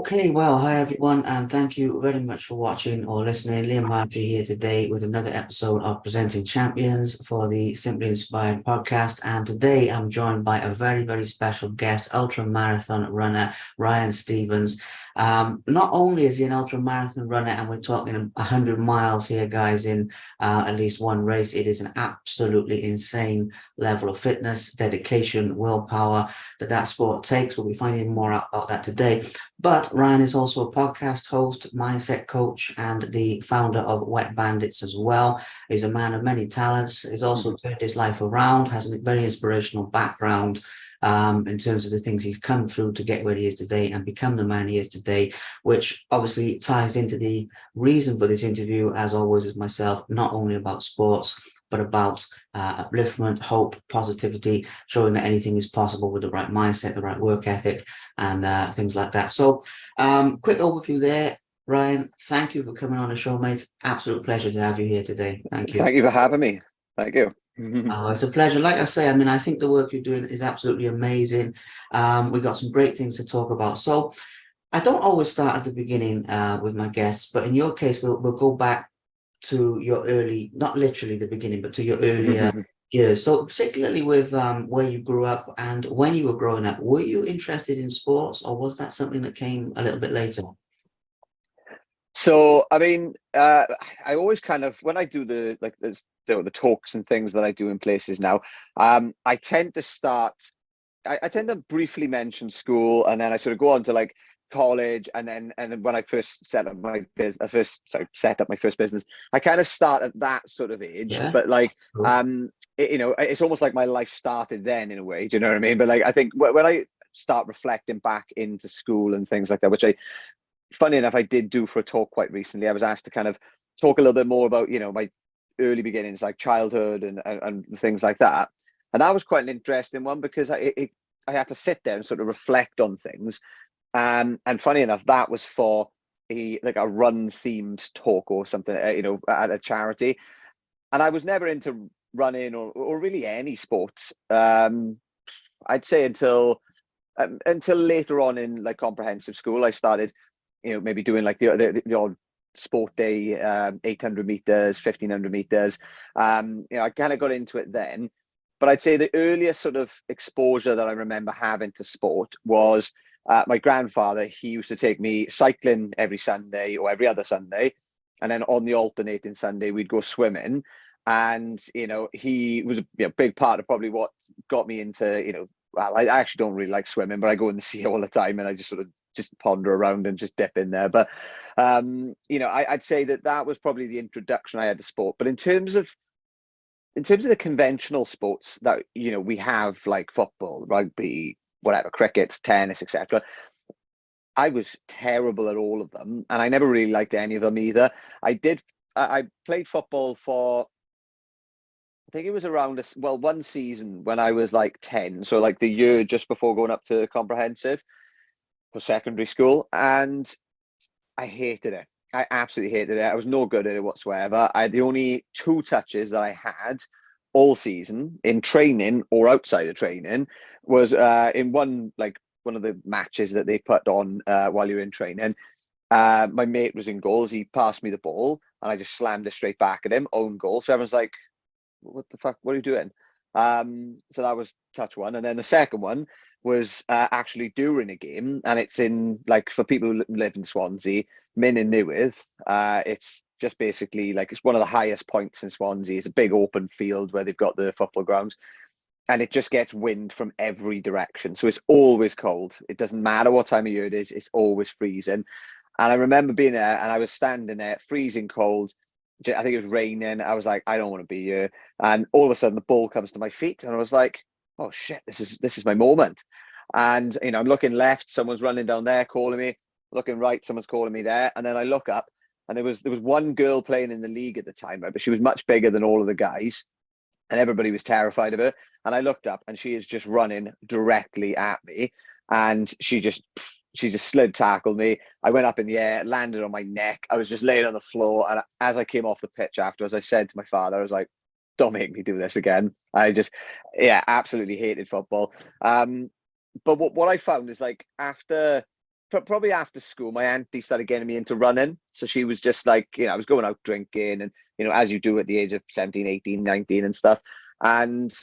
Okay, well, hi everyone, and thank you very much for watching or listening. Liam Marjorie here today with another episode of Presenting Champions for the Simply Inspired podcast. And today I'm joined by a very, very special guest, ultra marathon runner Ryan Stevens. Not only is he an ultra marathon runner, and we're talking 100 miles here, guys, in at least one race, it is an absolutely insane level of fitness, dedication, willpower that sport takes. We'll be finding more out about that today. But Ryan is also a podcast host, mindset coach, and the founder of Wet Bandits as well. He's a man of many talents. He's also Mhm. turned his life around, has a very inspirational background in terms of the things he's come through to get where he is today and become the man he is today, which obviously ties into the reason for this interview, as always, is myself, not only about sports, but about upliftment, hope, positivity, showing that anything is possible with the right mindset, the right work ethic, and things like that. So, quick overview there. Ryan, thank you for coming on the show, mate. Absolute pleasure to have you here today. Thank you. Thank you for having me. Thank you. It's a pleasure. Like I say, I mean, I think the work you're doing is absolutely amazing. We've got some great things to talk about. So, I don't always start at the beginning with my guests, but in your case, we'll go back to your early, not literally the beginning, but to your earlier years. So particularly with where you grew up and when you were growing up, were you interested in sports, or was that something that came a little bit later? So, I mean, I always kind of when I do the talks and things that I do in places now, I tend to start. I tend to briefly mention school, and then I sort of go on to like college, and then when I first set up my business, set up my first business, I kind of start at that sort of age. Yeah. But like, Cool. it's almost like my life started then in a way. Do you know what I mean? But like, I think when I start reflecting back into school and things like that, which funny enough, I did do for a talk quite recently. I was asked to kind of talk a little bit more about, my early beginnings, like childhood and things like that. And that was quite an interesting one because I had to sit there and sort of reflect on things. And funny enough, that was for a run themed talk or something, at a charity. And I was never into running or really any sports. I'd say until later on in like comprehensive school, I started maybe doing like the odd sport day, 800 meters, 1500 meters. I kind of got into it then. But I'd say the earliest sort of exposure that I remember having to sport was my grandfather. He used to take me cycling every Sunday or every other Sunday. And then on the alternating Sunday, we'd go swimming. And, he was a big part of probably what got me into, well, I actually don't really like swimming, but I go in the sea all the time and I just sort of just ponder around and just dip in there. But I'd say that was probably the introduction I had to sport. But in terms of the conventional sports that we have, like football, rugby, whatever, cricket, tennis, etc., I was terrible at all of them, and I never really liked any of them either. I played football for, I think it was around one season when I was like 10, so like the year just before going up to comprehensive for secondary school, and I hated it. I absolutely hated it. I was no good at it whatsoever. The only two touches that I had all season in training or outside of training was in one of the matches that they put on while you're in training. My mate was in goals. He passed me the ball, and I just slammed it straight back at him, own goal. So everyone's like, "What the fuck? What are you doing?" So that was touch one, and then the second one was actually during a game, and it's in like for people who live in Swansea, Min and Newydd. It's just basically like it's one of the highest points in Swansea. It's a big open field where they've got the football grounds, and it just gets wind from every direction. So it's always cold. It doesn't matter what time of year it is. It's always freezing. And I remember being there, and I was standing there, freezing cold. I think it was raining. I was like, I don't want to be here. And all of a sudden, the ball comes to my feet, and I was like, oh shit, this is my moment. And I'm looking left, someone's running down there calling me. Looking right, someone's calling me there. And then I look up, and there was one girl playing in the league at the time, right? But she was much bigger than all of the guys, and everybody was terrified of her. And I looked up, and she is just running directly at me, and she just slid tackled me. I went up in the air, landed on my neck. I was just laying on the floor, and as I came off the pitch afterwards, I said to my father, I was like, "Don't make me do this again." I just, yeah, absolutely hated football. But what I found is like after. probably after school, my auntie started getting me into running. So she was just like, I was going out drinking and, as you do at the age of 17, 18, 19 and stuff. And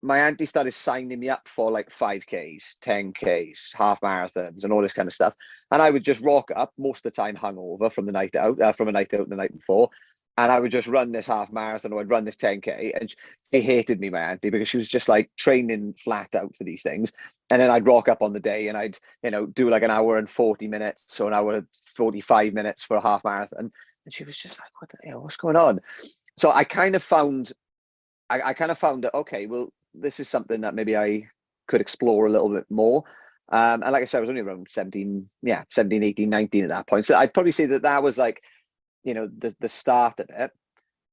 my auntie started signing me up for like 5Ks, 10Ks, half marathons and all this kind of stuff. And I would just rock up most of the time hungover from the night out, from a night out the night before. And I would just run this half marathon or I'd run this 10K. And she hated me, my auntie, because she was just like training flat out for these things. And then I'd rock up on the day and I'd, do like an hour and 40 minutes or an hour and 45 minutes for a half marathon. And she was just like, what the hell, what's going on? So I kind of found that, okay, well, this is something that maybe I could explore a little bit more. And like I said, I was only around 17, 18, 19 at that point. So I'd probably say that was like, the start of it.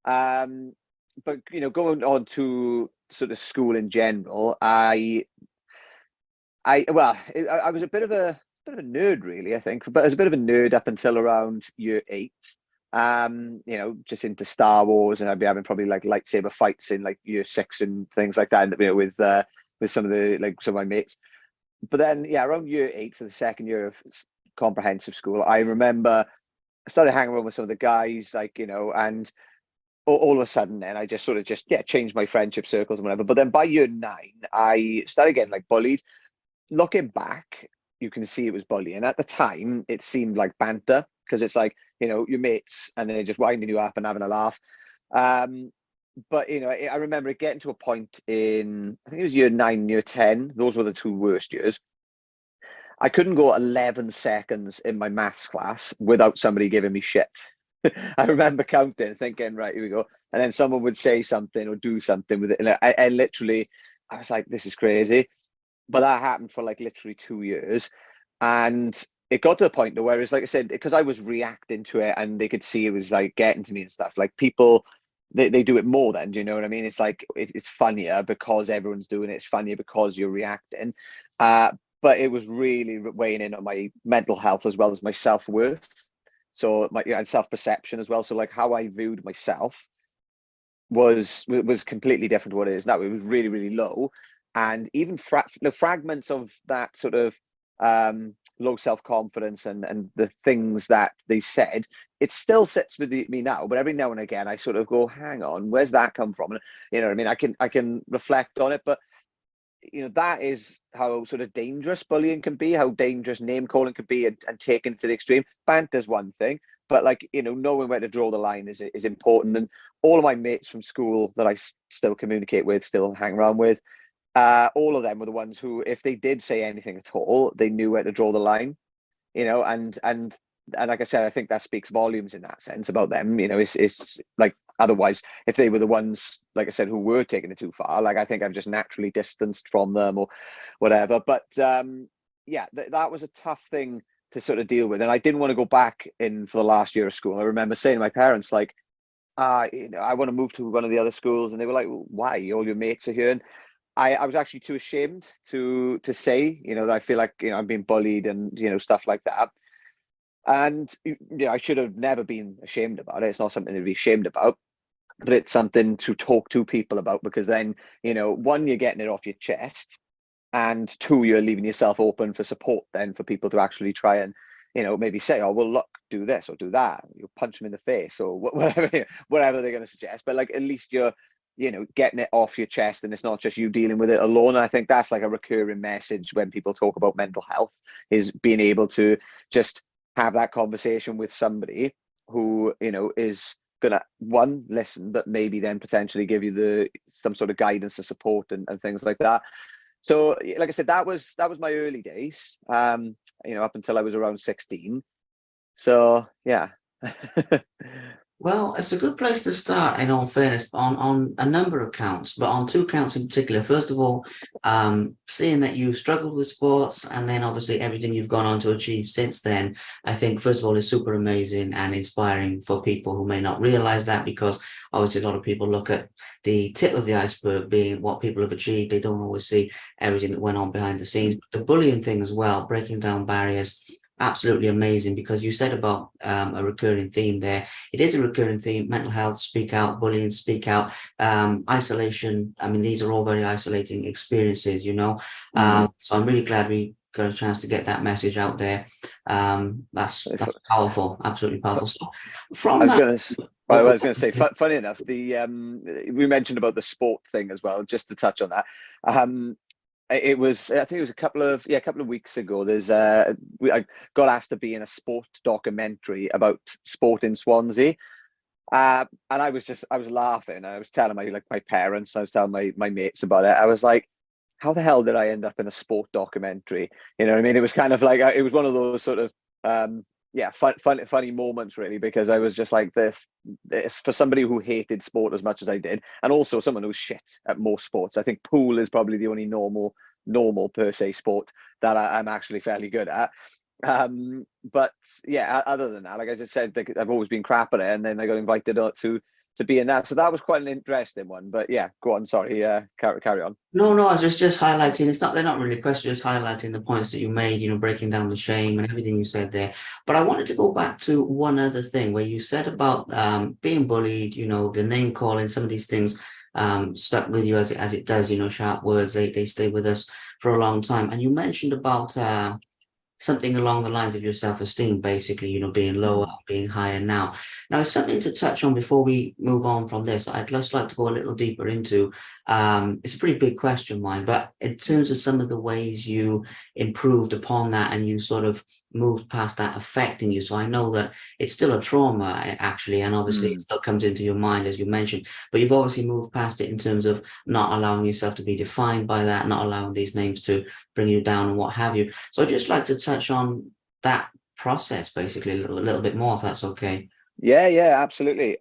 But going on to sort of school in general, I was a bit of a nerd, really, I think, but I was a bit of a nerd up until around year 8. Just into Star Wars, and I'd be having probably like lightsaber fights in like year 6 and things like that, with some of my mates. But then, around year 8, so the second year of comprehensive school, I remember I started hanging around with some of the guys, and all of a sudden then I just changed my friendship circles and whatever. But then by year 9, I started getting like bullied. Looking back, you can see it was bullying. At the time, it seemed like banter because it's like, your mates and they're just winding you up and having a laugh. But, I remember it getting to a point in, I think it was year 9, year 10. Those were the 2 worst years. I couldn't go 11 seconds in my maths class without somebody giving me shit. I remember counting, thinking, right, here we go. And then someone would say something or do something with it. And I was like, this is crazy. But that happened for like literally 2 years. And it got to the point where, like I said, because I was reacting to it and they could see it was like getting to me and stuff, like people, they do it more then, do you know what I mean? It's like, it's funnier because everyone's doing it. It's funnier because you're reacting. But it was really weighing in on my mental health as well as my self-worth. So and self-perception as well. So like how I viewed myself was completely different to what it is now. It was really, really low. And even fragments of that sort of low self-confidence and the things that they said, it still sits with me now. But every now and again, I sort of go, hang on, where's that come from? And you know what I mean? I can reflect on it, but that is how sort of dangerous bullying can be, how dangerous name calling can be, and taken to the extreme. Banter's one thing, but like, knowing where to draw the line is important. And all of my mates from school that I still communicate with, still hang around with, all of them were the ones who, if they did say anything at all, they knew where to draw the line, and like I said, I think that speaks volumes in that sense about them. It's like, otherwise, if they were the ones, like I said, who were taking it too far, like I think I've just naturally distanced from them or whatever. But that was a tough thing to sort of deal with, and I didn't want to go back in for the last year of school. I remember saying to my parents, like, I want to move to one of the other schools, and they were like, why? All your mates are here. And I was actually too ashamed to say, that I feel like, I'm being bullied and, stuff like that. And, I should have never been ashamed about it. It's not something to be ashamed about, but it's something to talk to people about, because then, one, you're getting it off your chest, and 2, you're leaving yourself open for support then for people to actually try and, maybe say, oh, well, look, do this or do that. You punch them in the face or whatever they're going to suggest. But like, at least you're, getting it off your chest, and it's not just you dealing with it alone. And I think that's like a recurring message when people talk about mental health, is being able to just have that conversation with somebody who, is gonna, one, listen, but maybe then potentially give you some sort of guidance and support and things like that. So like I said, that was my early days, up until I was around 16. So yeah. Well, it's a good place to start, in all fairness, on a number of counts, but on 2 counts in particular. First of all, seeing that you struggled with sports, and then obviously everything you've gone on to achieve since then, I think, first of all, is super amazing and inspiring for people who may not realize that, because obviously a lot of people look at the tip of the iceberg being what people have achieved. They don't always see everything that went on behind the scenes. But the bullying thing as well, breaking down barriers, absolutely amazing, because you said about a recurring theme there. It is a recurring theme: mental health, speak out; bullying, speak out; isolation. I mean, these are all very isolating experiences, so I'm really glad we got a chance to get that message out there. That's powerful, absolutely powerful. So I from was that, going to, I oh, go was going to say, funny enough, we mentioned about the sport thing as well. Just to touch on that, it was, I think it was a couple of weeks ago. I got asked to be in a sport documentary about sport in Swansea. And I was laughing. I was telling my parents, I was telling my mates about it. I was like, how the hell did I end up in a sport documentary? You know what I mean? It was kind of like, it was one of those sort of, yeah, funny moments really, because I was just like this for somebody who hated sport as much as I did, and also someone who's shit at most sports. I think pool is probably the only normal per se sport that I'm actually fairly good at. But yeah, other than that, like I just said, like, I've always been crap at it, and then I got invited to be in that, so that was quite an interesting one. But yeah, go on, sorry, carry on. No, I was just highlighting. They're not really questions, just highlighting the points that you made, breaking down the shame and everything you said there. But I wanted to go back to one other thing where you said about being bullied, the name calling, some of these things stuck with you as it does, sharp words, they stay with us for a long time. And you mentioned about something along the lines of your self-esteem, basically, being lower, being higher now. Now, it's something to touch on before we move on from this. I'd just like to go a little deeper into, it's a pretty big question, mine, but in terms of some of the ways you improved upon that and you sort of moved past that affecting you. So I know that it's still a trauma, actually, and obviously it still comes into your mind, as you mentioned, but you've obviously moved past it in terms of not allowing yourself to be defined by that, not allowing these names to bring you down and what have you. So I'd just like to touch on that process basically a little bit more, if that's okay. Yeah, absolutely.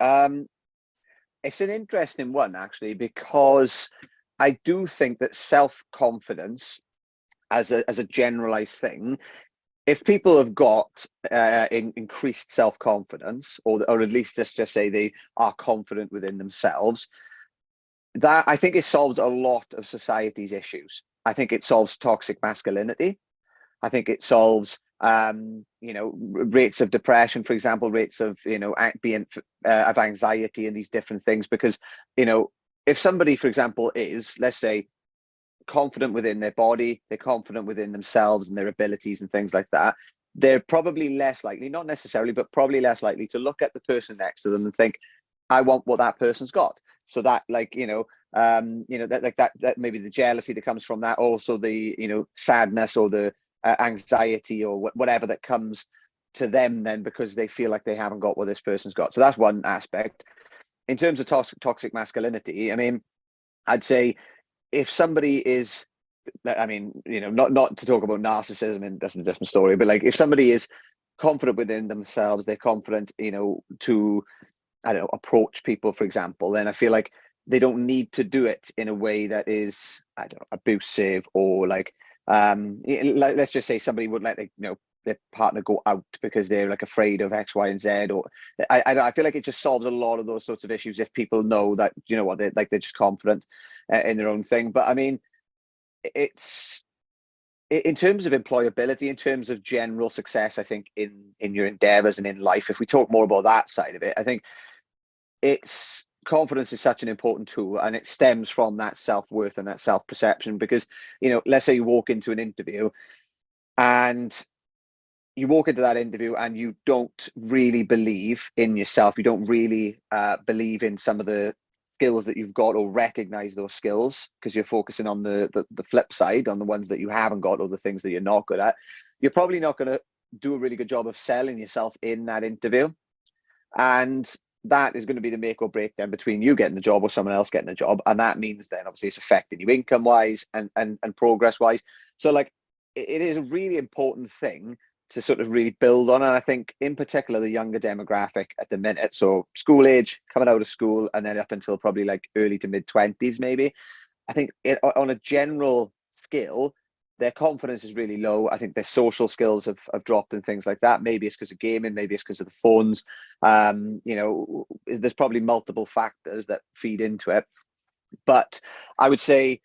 It's an interesting one actually, because I do think that self-confidence as a generalized thing, if people have got increased self-confidence, or at least let's just say they are confident within themselves, that I think it solves a lot of society's issues. I think it solves toxic masculinity. I think it solves, rates of depression, for example, rates of, of anxiety and these different things. Because, if somebody, for example, is, let's say, confident within their body, they're confident within themselves and their abilities and things like that, they're probably less likely, not necessarily, but probably less likely to look at the person next to them and think, I want what that person's got. So that, that maybe the jealousy that comes from that, also the, sadness or the anxiety or whatever that comes to them then, because they feel like they haven't got what this person's got. So that's one aspect. In terms of toxic masculinity, I mean, I'd say if somebody is, I mean, not to talk about narcissism, and that's a different story, but like if somebody is confident within themselves, they're confident, to, I don't know, approach people, for example, then I feel like they don't need to do it in a way that is, I don't know, abusive, or like, let's just say somebody would let their partner go out because they're like afraid of X, Y, and Z, or I feel like it just solves a lot of those sorts of issues if people know that, they're just confident in their own thing. But I mean, it's, in terms of employability, in terms of general success, I think in your endeavors and in life, if we talk more about that side of it, I think it's, confidence is such an important tool, and it stems from that self-worth and that self-perception. Because, let's say you walk into an interview and you walk into that interview and you don't really believe in yourself, you don't really believe in some of the skills that you've got, or recognize those skills, because you're focusing on the flip side, on the ones that you haven't got, or the things that you're not good at, you're probably not going to do a really good job of selling yourself in that interview. And that is going to be the make or break then between you getting the job or someone else getting the job. And that means then obviously it's affecting you income wise and progress wise. So like, it is a really important thing to sort of really build on. And I think in particular, the younger demographic at the minute, so school age, coming out of school, and then up until probably like early to mid 20s, maybe, I think on a general scale, their confidence is really low. I think their social skills have dropped and things like that. Maybe it's because of gaming, maybe it's because of the phones. There's probably multiple factors that feed into it. But I would say,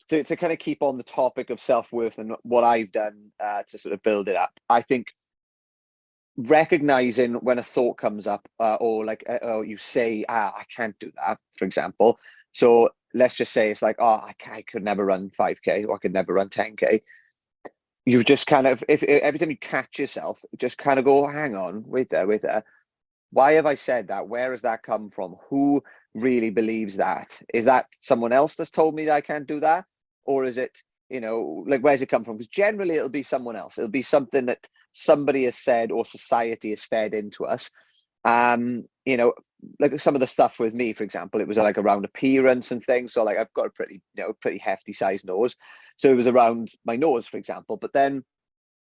to kind of keep on the topic of self-worth and what I've done to sort of build it up, I think recognizing when a thought comes up, or like, you say, I can't do that, for example. So let's just say it's like, I could never run 5K, or I could never run 10K. you just kind of, if every time you catch yourself, just kind of go, hang on, wait there. Why have I said that? Where has that come from? Who really believes that? Is that someone else that's told me that I can't do that? Or is it, like, where's it come from? Because generally it'll be someone else. It'll be something that somebody has said or society has fed into us. Like some of the stuff with me, for example, it was like around appearance and things. So like I've got a pretty hefty sized nose. So it was around my nose, for example. But then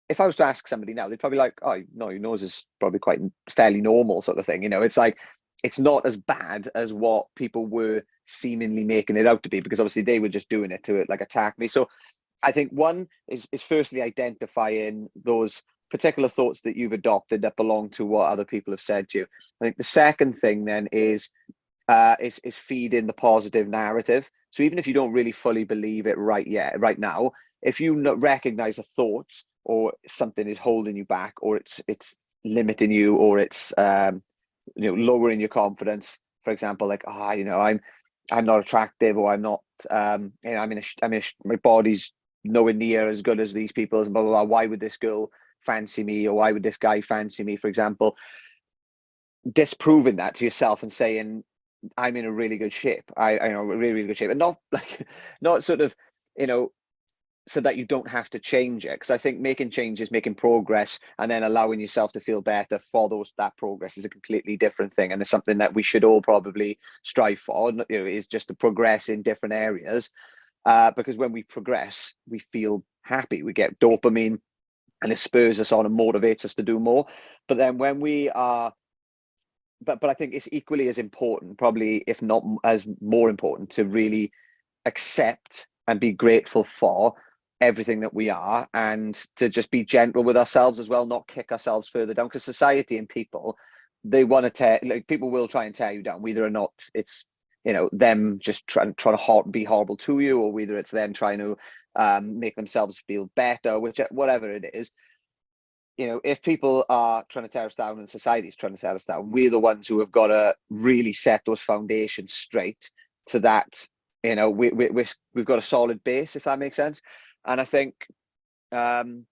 if I was to ask somebody now, they'd probably like, oh no, your nose is probably quite fairly normal sort of thing. It's like, it's not as bad as what people were seemingly making it out to be, because obviously they were just doing it to like attack me. So I think one is firstly identifying those particular thoughts that you've adopted that belong to what other people have said to you. I think the second thing then is feeding the positive narrative. So even if you don't really fully believe it right now, if you recognize a thought or something is holding you back, or it's limiting you, or it's lowering your confidence, for example, like I'm not attractive, or I'm not my body's nowhere near as good as these people's, and blah blah blah. Why would this girl fancy me, or why would this guy fancy me, for example? Disproving that to yourself and saying, I'm in a really good shape. I really, really good shape, and not sort of, so that you don't have to change it. Because I think making changes, making progress, and then allowing yourself to feel better for that progress is a completely different thing. And it's something that we should all probably strive for, is just to progress in different areas. Because when we progress, we feel happy, we get dopamine, and it spurs us on and motivates us to do more. But then when we are, but I think it's equally as important, probably if not as more important, to really accept and be grateful for everything that we are, and to just be gentle with ourselves as well, not kick ourselves further down, because society and people, they want to people will try and tear you down, whether or not it's them just trying to be horrible to you, or whether it's them trying to make themselves feel better, whatever it is. If people are trying to tear us down and society's trying to tear us down, we're the ones who have got to really set those foundations straight, so that we've got a solid base, if that makes sense. And I think I'd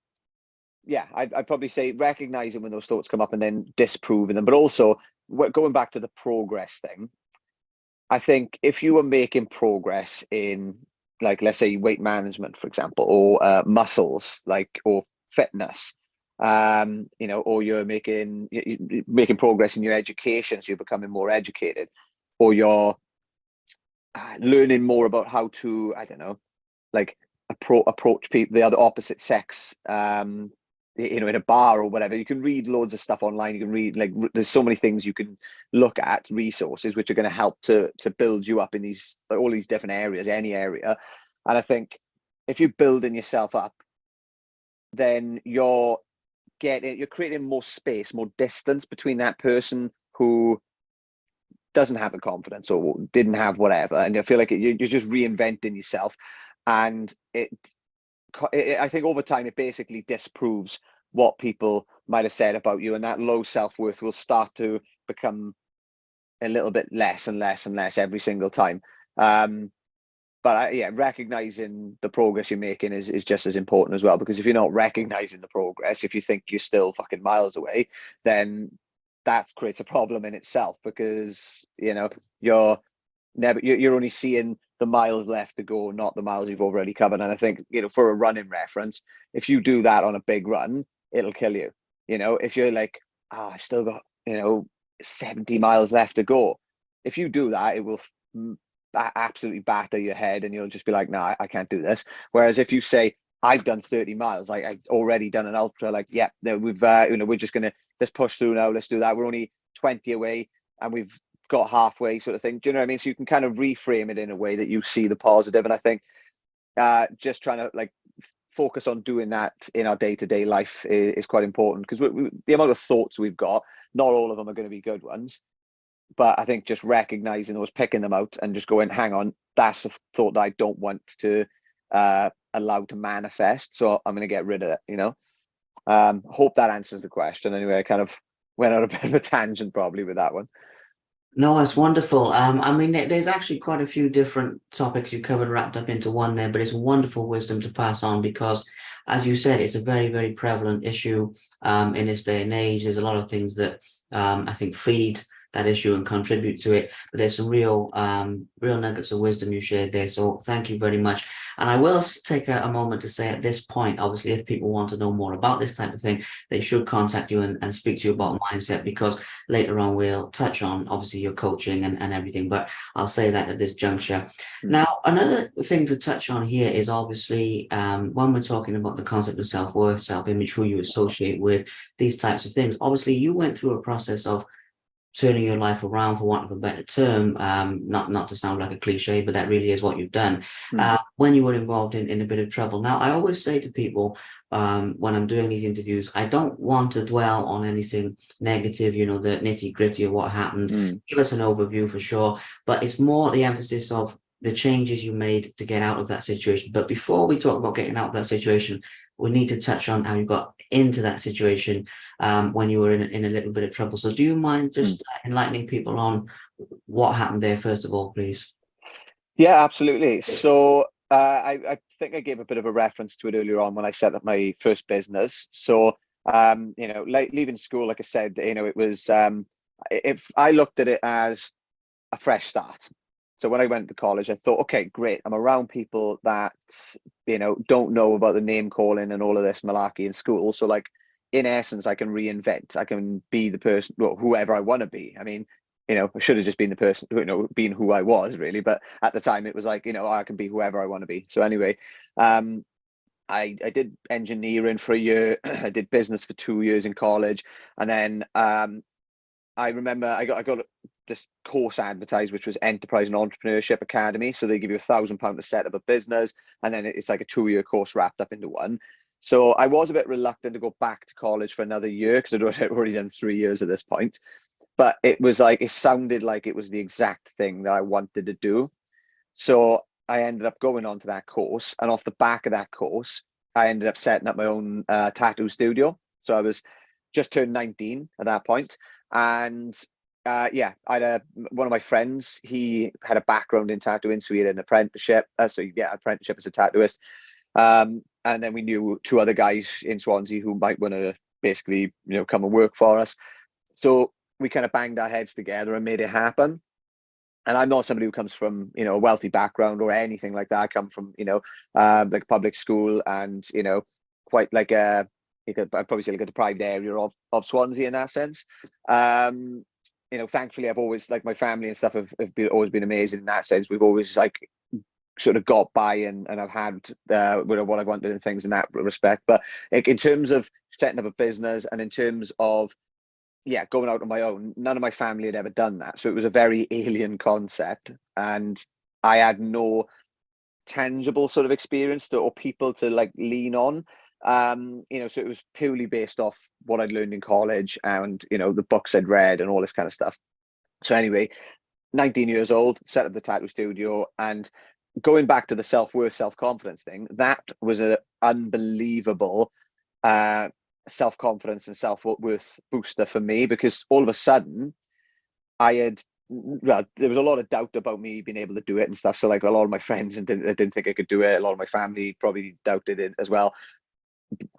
probably say recognizing when those thoughts come up and then disproving them. But also going back to the progress thing, I think if you were making progress in, like, let's say weight management, for example, or muscles, or fitness, or you're making progress in your education, so you're becoming more educated, or you're learning more about how to, I don't know, like approach people, the other opposite sex, in a bar or whatever. You can read loads of stuff online. You can read, there's so many things you can look at, resources which are going to help to build you up in all these different areas, any area. And I think if you're building yourself up, then you're creating more space, more distance between that person who doesn't have the confidence or didn't have whatever, and I feel like you're just reinventing yourself. And I think over time it basically disproves what people might have said about you, and that low self-worth will start to become a little bit less and less and less every single time. But recognizing the progress you're making is just as important as well, because if you're not recognizing the progress, if you think you're still fucking miles away, then that creates a problem in itself, because you're only seeing the miles left to go, not the miles you've already covered. And I think, for a running reference, if you do that on a big run, it'll kill you. If you're like, I still got 70 miles left to go, if you do that, it will absolutely batter your head, and you'll just be like, no, I can't do this. Whereas if you say, I've done 30 miles, like I've already done an ultra, like, yeah, we've we're just gonna, let's push through now, let's do that, we're only 20 away and we've got halfway, sort of thing. Do you know what I mean? So you can kind of reframe it in a way that you see the positive. And I think just trying to focus on doing that in our day-to-day life is quite important, because the amount of thoughts we've got, not all of them are going to be good ones. But I think just recognizing those, picking them out, and just going, hang on, that's a thought that I don't want to allow to manifest, so I'm going to get rid of it. Hope that answers the question. Anyway, I kind of went on a bit of a tangent probably with that one. No, it's wonderful. I mean, there's actually quite a few different topics you covered wrapped up into one there, but it's wonderful wisdom to pass on because, as you said, it's a very, very prevalent issue in this day and age. There's a lot of things that I think feed that issue and contribute to it, but there's some real nuggets of wisdom you shared there. So thank you very much. And I will take a moment to say at this point, obviously, if people want to know more about this type of thing, they should contact you and speak to you about mindset because later on we'll touch on obviously your coaching and everything, but I'll say that at this juncture. Mm, Now, another thing to touch on here is obviously when we're talking about the concept of self-worth, self-image, who you associate with, these types of things. Obviously, you went through a process of turning your life around, for want of a better term, not to sound like a cliche, but that really is what you've done. mm, When you were involved in a bit of trouble. Now, I always say to people when I'm doing these interviews, I don't want to dwell on anything negative, you know, the nitty gritty of what happened. mm, Give us an overview for sure, but it's more the emphasis of the changes you made to get out of that situation. But before we talk about getting out of that situation, we need to touch on how you got into that situation when you were in a little bit of trouble. So do you mind mm. just enlightening people on what happened there, first of all, please? Yeah, absolutely. So I think I gave a bit of a reference to it earlier on when I set up my first business. So like leaving school, like I said, it was if I looked at it as a fresh start. So when I went to college, I thought, okay, great. I'm around people that, don't know about the name calling and all of this malarkey in school. So like, in essence, I can reinvent. I can be the person, well, whoever I want to be. I mean, I should have just been the person, being who I was really. But at the time it was like, I can be whoever I want to be. So anyway, um, I did engineering for a year. I did business for 2 years in college. And then I remember I got this course advertised, which was Enterprise and Entrepreneurship Academy. So they give you £1,000 to set up a business, and then it's like a 2 year course wrapped up into one. So I was a bit reluctant to go back to college for another year because I'd already done 3 years at this point. But it was like it sounded like it was the exact thing that I wanted to do. So I ended up going on to that course, and off the back of that course, I ended up setting up my own tattoo studio. So I was just turned 19 at that point, and yeah, I had one of my friends. He had a background in tattooing, so he had an apprenticeship. Apprenticeship as a tattooist. And then we knew two other guys in Swansea who might want to basically, come and work for us. So we kind of banged our heads together and made it happen. And I'm not somebody who comes from, a wealthy background or anything like that. I come from, like public school and, quite like I'd probably say like a deprived area of Swansea in that sense. Thankfully I've always, like, my family and stuff always been amazing in that sense. We've always like sort of got by and I've had what I wanted and things in that respect. But like, in terms of setting up a business and in terms of going out on my own, none of my family had ever done that. So it was a very alien concept. And I had no tangible sort of experience or people to like lean on. So it was purely based off what I'd learned in college and, the books I'd read and all this kind of stuff. So anyway, 19 years old, set up the tattoo studio, and going back to the self-worth, self-confidence thing, that was an unbelievable self-confidence and self-worth booster for me, because all of a sudden there was a lot of doubt about me being able to do it and stuff. So like a lot of my friends didn't think I could do it. A lot of my family probably doubted it as well.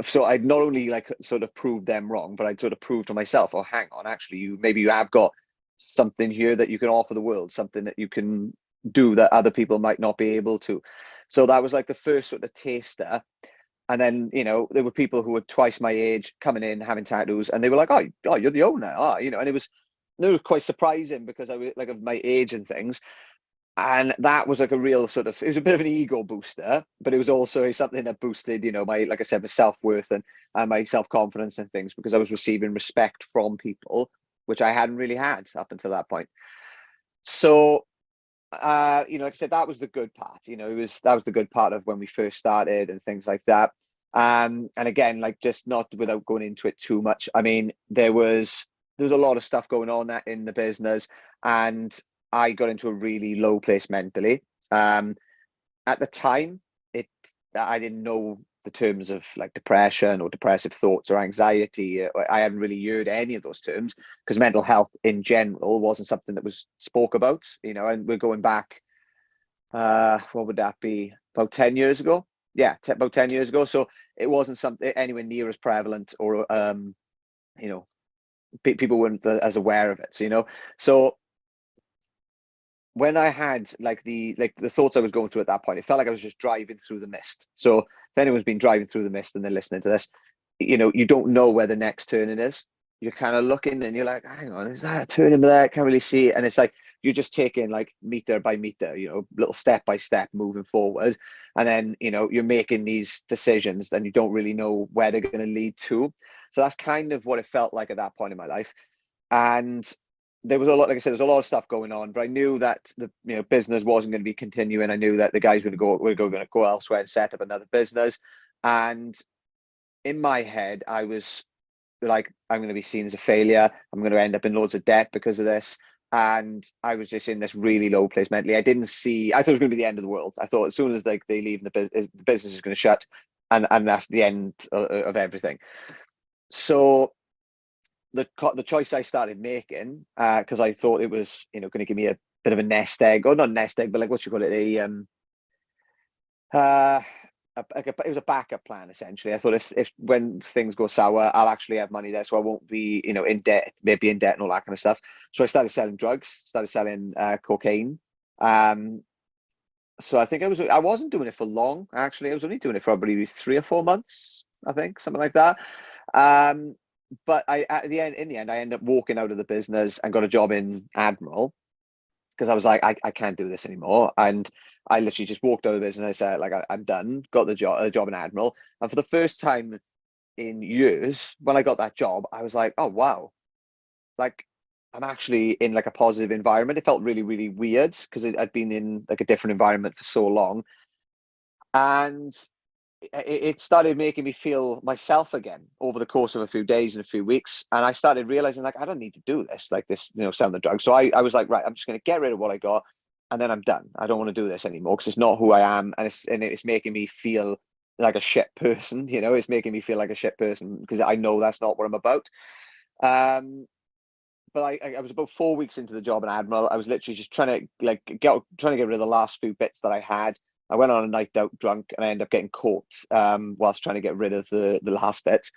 So I'd not only like sort of proved them wrong, but I'd sort of proved to myself, oh, hang on, actually, you have got something here that you can offer the world, something that you can do that other people might not be able to. So that was like the first sort of taster. And then, there were people who were twice my age coming in, having tattoos, and they were like, oh, you're the owner. And it was quite surprising because I was like of my age and things. And that was like a real sort of, it was a bit of an ego booster, but it was also something that boosted, my, like I said, my self-worth and my self-confidence and things, because I was receiving respect from people, which I hadn't really had up until that point. So, like I said, that was the good part. That was the good part of when we first started and things like that. And again, like, just not without going into it too much. I mean, there was a lot of stuff going on in the business, and I got into a really low place mentally. At the time, I didn't know the terms of like depression or depressive thoughts or anxiety. I hadn't really heard any of those terms because mental health in general wasn't something that was spoke about, and we're going back, what would that be? About 10 years ago. Yeah, about 10 years ago. So it wasn't something anywhere near as prevalent or, people weren't as aware of it. So when I had the thoughts I was going through at that point, it felt like I was just driving through the mist. So if anyone's been driving through the mist and they're listening to this, you don't know where the next turning is. You're kind of looking and you're like, hang on, is that a turning there? I can't really see it. And it's like you're just taking like meter by meter, little step by step moving forward. And then, you're making these decisions and you don't really know where they're going to lead to. So that's kind of what it felt like at that point in my life. And there was a lot, like I said, there's a lot of stuff going on, but I knew that the business wasn't going to be continuing. I knew that the guys were going to go elsewhere and set up another business. And in my head, I was like, I'm going to be seen as a failure. I'm going to end up in loads of debt because of this. And I was just in this really low place mentally. I thought it was going to be the end of the world. I thought as soon as they leave, the business is going to shut, and that's the end of everything. So the choice I started making, because I thought it was, going to give me a bit of a nest egg, or not nest egg, but like what you call it, it was a backup plan essentially. I thought if when things go sour, I'll actually have money there, so I won't be, in debt, maybe in debt and all that kind of stuff. So I started selling drugs, started selling cocaine. So I think I wasn't doing it for long. Actually, I was only doing it for probably 3 or 4 months, I think, something like that. But in the end, I ended up walking out of the business and got a job in Admiral because I was like, I can't do this anymore. And I literally just walked out of the business and I said, like, I'm done. Got the job in Admiral. And for the first time in years, when I got that job, I was like, oh, wow. Like, I'm actually in like a positive environment. It felt really, really weird because I'd been in like a different environment for so long. And it started making me feel myself again over the course of a few days and a few weeks. And I started realizing like, I don't need to do this, like this, selling the drugs. So I was like, right, I'm just going to get rid of what I got and then I'm done. I don't want to do this anymore because it's not who I am. And it's making me feel like a shit person, it's making me feel like a shit person because I know that's not what I'm about. But I was about 4 weeks into the job in Admiral. I was literally just trying to get rid of the last few bits that I had. I went on a night out drunk and I ended up getting caught whilst trying to get rid of the last bit.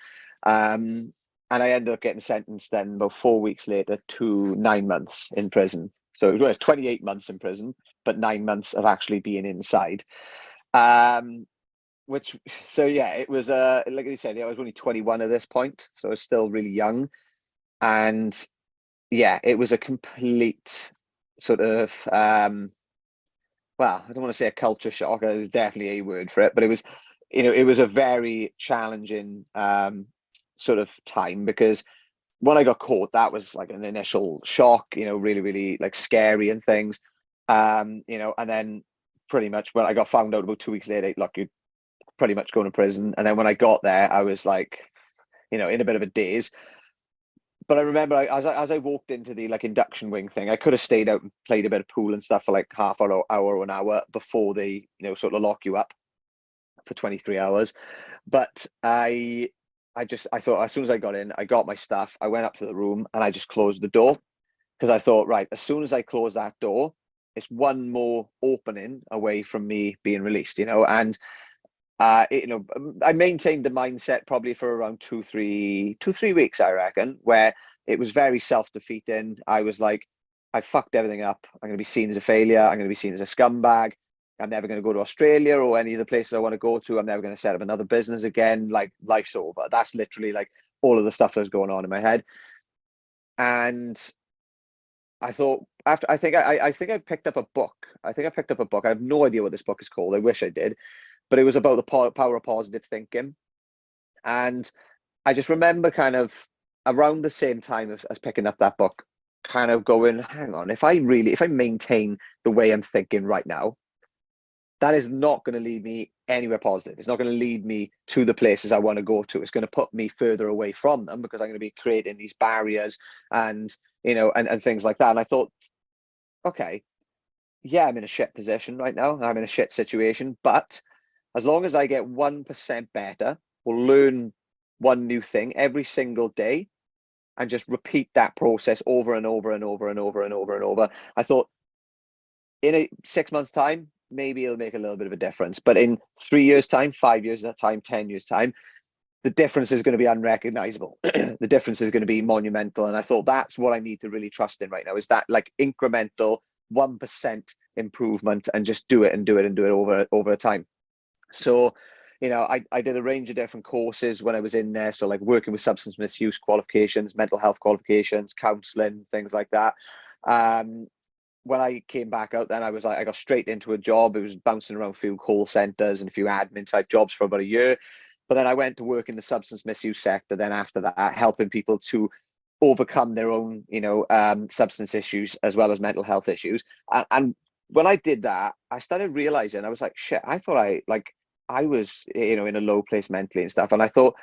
And I ended up getting sentenced then about 4 weeks later to 9 months in prison. So it was 28 months in prison, but 9 months of actually being inside. So yeah, it was, like I said, I was only 21 at this point. So I was still really young. And yeah, it was a complete sort of, well, I don't want to say a culture shock. There's definitely a word for it, but it was, it was a very challenging sort of time because when I got caught, that was like an initial shock, really, really like scary and things, and then pretty much when I got found out about 2 weeks later, look, you're pretty much going to prison. And then when I got there, I was like, in a bit of a daze. But I remember as I walked into the like induction wing thing, I could have stayed out and played a bit of pool and stuff for like half an hour or an hour before they, sort of lock you up for 23 hours. But I thought as soon as I got in, I got my stuff, I went up to the room and I just closed the door because I thought, right, as soon as I close that door, it's one more opening away from me being released, and I maintained the mindset probably for around 2-3 weeks, I reckon, where it was very self-defeating. I was like, I fucked everything up. I'm going to be seen as a failure. I'm going to be seen as a scumbag. I'm never going to go to Australia or any of the places I want to go to. I'm never going to set up another business again. Like, life's over. That's literally like all of the stuff that was going on in my head. And I thought I think I picked up a book. I have no idea what this book is called. I wish I did, but it was about the power of positive thinking. And I just remember kind of around the same time as picking up that book, kind of going, hang on, if I maintain the way I'm thinking right now, that is not going to lead me anywhere positive. It's not going to lead me to the places I want to go to. It's going to put me further away from them because I'm going to be creating these barriers and, and things like that. And I thought, okay, yeah, I'm in a shit position right now. I'm in a shit situation, but as long as I get 1% better or learn one new thing every single day and just repeat that process over and over and over and over and over and over, I thought in 6 months' time, maybe it'll make a little bit of a difference. But in 3 years' time, 5 years' time, 10 years' time, the difference is going to be unrecognizable. The difference is going to be monumental. And I thought that's what I need to really trust in right now, is that like incremental 1% improvement, and just do it and do it and do it over time. So, you know, I did a range of different courses when I was in there. So like working with substance misuse qualifications, mental health qualifications, counseling, things like that. When I came back out, then I was like, I got straight into a job. It was bouncing around a few call centers and a few admin type jobs for about a year. But then I went to work in the substance misuse sector. Then after that, helping people to overcome their own, substance issues as well as mental health issues. And when I did that, I started realizing, I was like, shit, I thought I was, in a low place mentally and stuff. And I thought,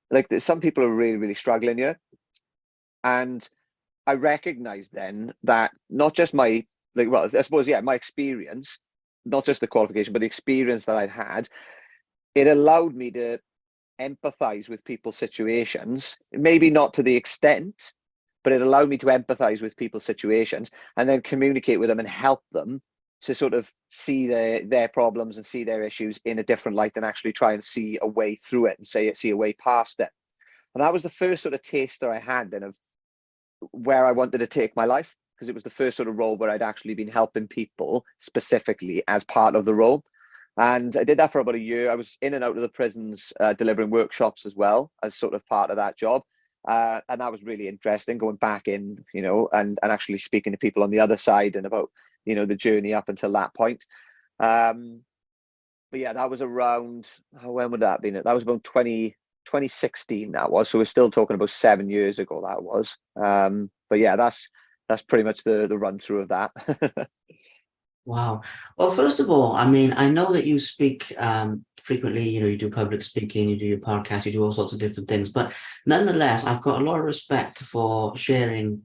like, some people are really, really struggling here. And I recognized then that not just my, I suppose, yeah, my experience, not just the qualification, but the experience that I'd had, it allowed me to empathize with people's situations, maybe not to the extent, but it allowed me to empathize with people's situations and then communicate with them and help them to sort of see their problems and see their issues in a different light, and actually try and see a way through it and see a way past it. And that was the first sort of taster I had then of where I wanted to take my life, because it was the first sort of role where I'd actually been helping people specifically as part of the role. And I did that for about a year. I was in and out of the prisons, delivering workshops as well as sort of part of that job. And that was really interesting, going back in, and actually speaking to people on the other side and about, the journey up until that point. But yeah, that was around, when would that have been? That was about 2016 that was. So we're still talking about 7 years ago that was. But yeah, that's pretty much the run through of that. Wow. Well, first of all, I mean, I know that you speak frequently, you do public speaking, you do your podcast, you do all sorts of different things, but nonetheless, I've got a lot of respect for sharing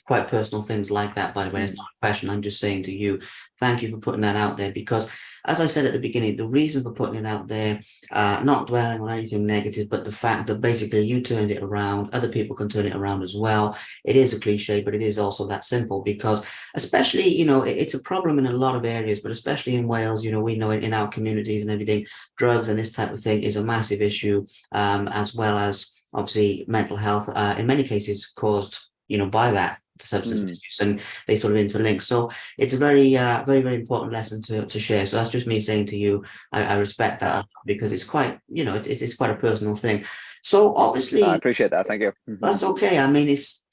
quite personal things like that. By the way, it's not a question. I'm just saying to you, thank you for putting that out there, because as I said at the beginning, the reason for putting it out there, not dwelling on anything negative, but the fact that basically you turned it around, other people can turn it around as well. It is a cliche, but it is also that simple, because especially, it's a problem in a lot of areas, but especially in Wales, we know in our communities and everything, drugs and this type of thing is a massive issue, as well as obviously mental health, in many cases caused, by that substance misuse, and they sort of interlink. So it's a very, very, very important lesson to share. So that's just me saying to you, I respect that, because it's quite, it's quite a personal thing. So obviously, I appreciate that. Thank you. that's okay. I mean, it's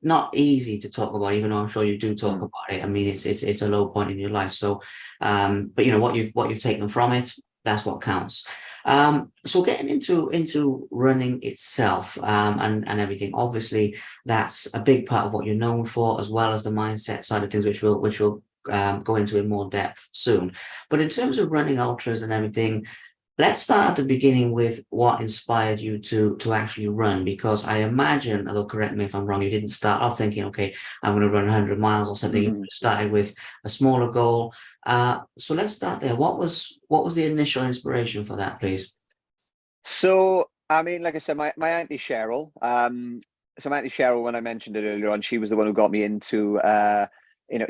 not easy to talk about, even though I'm sure you do talk about it. I mean, it's a low point in your life. So, but what you've taken from it, that's what counts. So getting into running itself, and everything, obviously that's a big part of what you're known for, as well as the mindset side of things, which we'll go into in more depth soon. But in terms of running ultras and everything, let's start at the beginning with what inspired you to actually run, because I imagine, although correct me if I'm wrong, you didn't start off thinking, okay, I'm going to run 100 miles or something. You started with a smaller goal. So let's start there. What was the initial inspiration for that, please? So, I mean, like I said, my auntie Cheryl, so my auntie Cheryl, when I mentioned it earlier on, she was the one who got me into,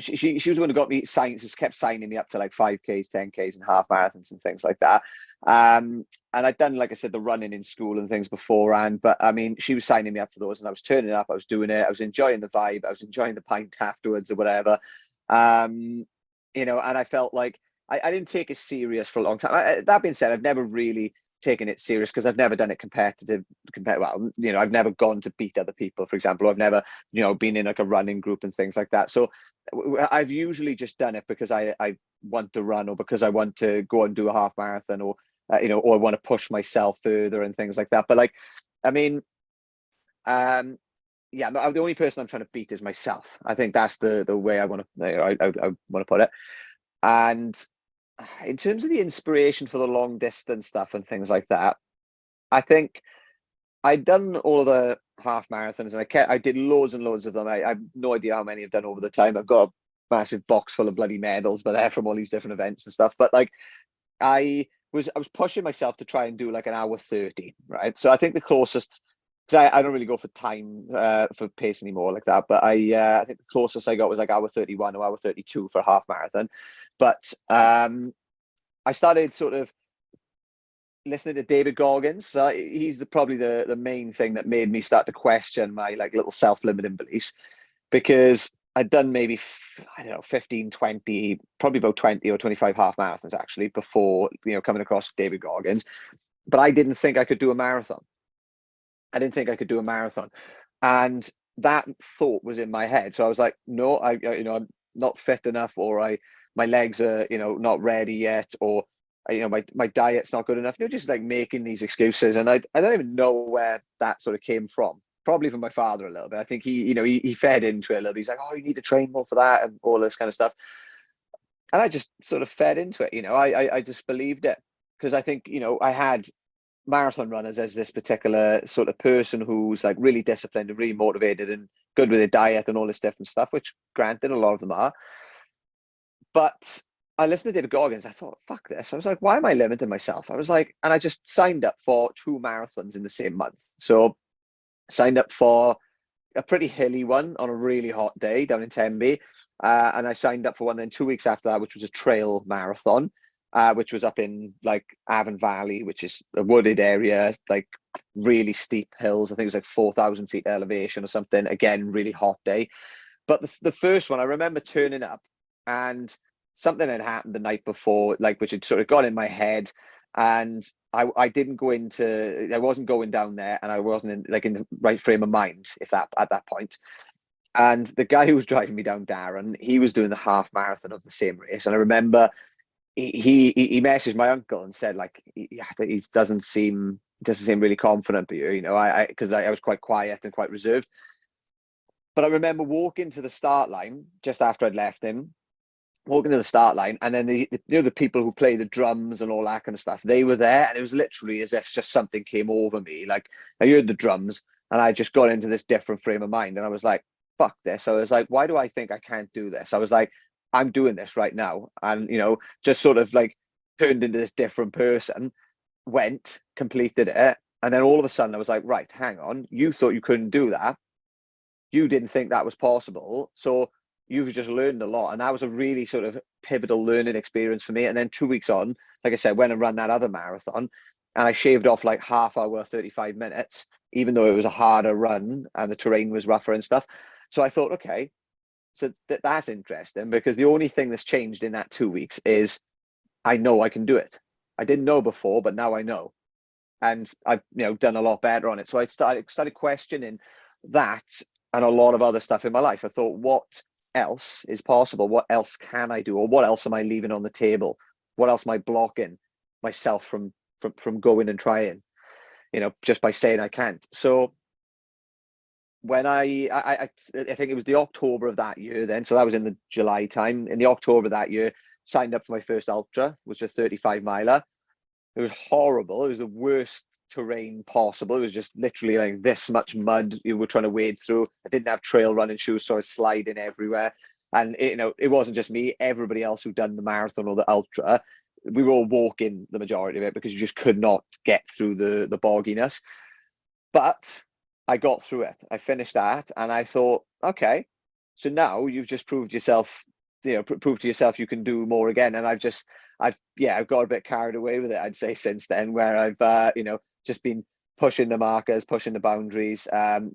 she was the one who got me just kept signing me up to like 5Ks, 10Ks and half marathons and things like that. And I'd done, like I said, the running in school and things beforehand, but I mean, she was signing me up for those and I was turning up, I was doing it, I was enjoying the vibe, I was enjoying the pint afterwards or whatever. And I felt like I didn't take it serious for a long time. That being said, I've never really taken it serious because I've never done it well, I've never gone to beat other people, for example. I've never, been in like a running group and things like that. So I've usually just done it because I want to run, or because I want to go and do a half marathon, or, or I want to push myself further and things like that. But like, I mean, yeah, the only person I'm trying to beat is myself. I think that's the way I want to, I want to put it. And in terms of the inspiration for the long distance stuff and things like that, I think I'd done all of the half marathons, and I did loads and loads of them. I have no idea how many I've done over the time. I've got a massive box full of bloody medals, but they're from all these different events and stuff. But like, I was pushing myself to try and do like an hour 30, right? So I think the closest, because I don't really go for time for pace anymore like that, but I think the closest I got was like hour 31 or hour 32 for a half marathon. But I started sort of listening to David Goggins. He's probably the main thing that made me start to question my like little self-limiting beliefs, because I'd done maybe, I don't know, 15, 20, probably about 20 or 25 half marathons actually before, coming across David Goggins. But I didn't think I could do a marathon. I didn't think I could do a marathon. And that thought was in my head. So I was like, no, I'm not fit enough, or my legs are, not ready yet, or, my diet's not good enough. Just like making these excuses. And I don't even know where that sort of came from. Probably from my father a little bit. I think he fed into it a little bit. He's like, oh, you need to train more for that and all this kind of stuff. And I just sort of fed into it. I just believed it, because I think, I had marathon runners as this particular sort of person who's like really disciplined and really motivated and good with their diet and all this different stuff, which granted a lot of them are. But I listened to David Goggins. I thought, fuck this. I was like, why am I limiting myself? I was like, and I just signed up for 2 marathons in the same month. So signed up for a pretty hilly one on a really hot day down in Tenby. And I signed up for one then 2 weeks after that, which was a trail marathon, which was up in like Avon Valley, which is a wooded area, like really steep hills. I think it was like 4,000 feet elevation or something. Again, really hot day. But the first one, I remember turning up, and something had happened the night before, like, which had sort of got in my head. And I wasn't going down there, and I wasn't in the right frame of mind, if that at that point. And the guy who was driving me down, Darren, he was doing the half marathon of the same race. And I remember he messaged my uncle and said, like, he doesn't seem really confident for you, because I was quite quiet and quite reserved. But I remember walking to the start line just after I'd left him, walking to the start line, and then the people who play the drums and all that kind of stuff, they were there, and it was literally as if just something came over me. Like, I heard the drums, and I just got into this different frame of mind, and I was like, fuck this. I was like, why do I think I can't do this? I was like, I'm doing this right now. And just sort of like turned into this different person, went, completed it, and then all of a sudden I was like, right, hang on, you thought you couldn't do that, you didn't think that was possible, so you've just learned a lot. And that was a really sort of pivotal learning experience for me. And then 2 weeks on, like I said, went and ran that other marathon, and I shaved off like half hour, 35 minutes, even though it was a harder run and the terrain was rougher and stuff. So I thought, okay, so that's interesting, because the only thing that's changed in that 2 weeks is I know I can do it. I didn't know before, but now I know. And I've done a lot better on it. So I started questioning that and a lot of other stuff in my life. I thought, what else is possible? What else can I do? Or what else am I leaving on the table? What else am I blocking myself from going and trying, just by saying I can't? So when I think it was the October of that year then, so that was in the July time. In the October of that year, signed up for my first ultra, which was a 35 miler. It was horrible. It was the worst terrain possible. It was just literally like this much mud you were trying to wade through. I didn't have trail running shoes, so I was sliding everywhere. And it wasn't just me. Everybody else who'd done the marathon or the ultra, we were all walking the majority of it, because you just could not get through the bogginess. But I got through it. I finished that, and I thought, okay, so now you've just proved yourself, proved to yourself you can do more again. And I've got a bit carried away with it, I'd say, since then, where I've just been pushing the markers, pushing the boundaries. I've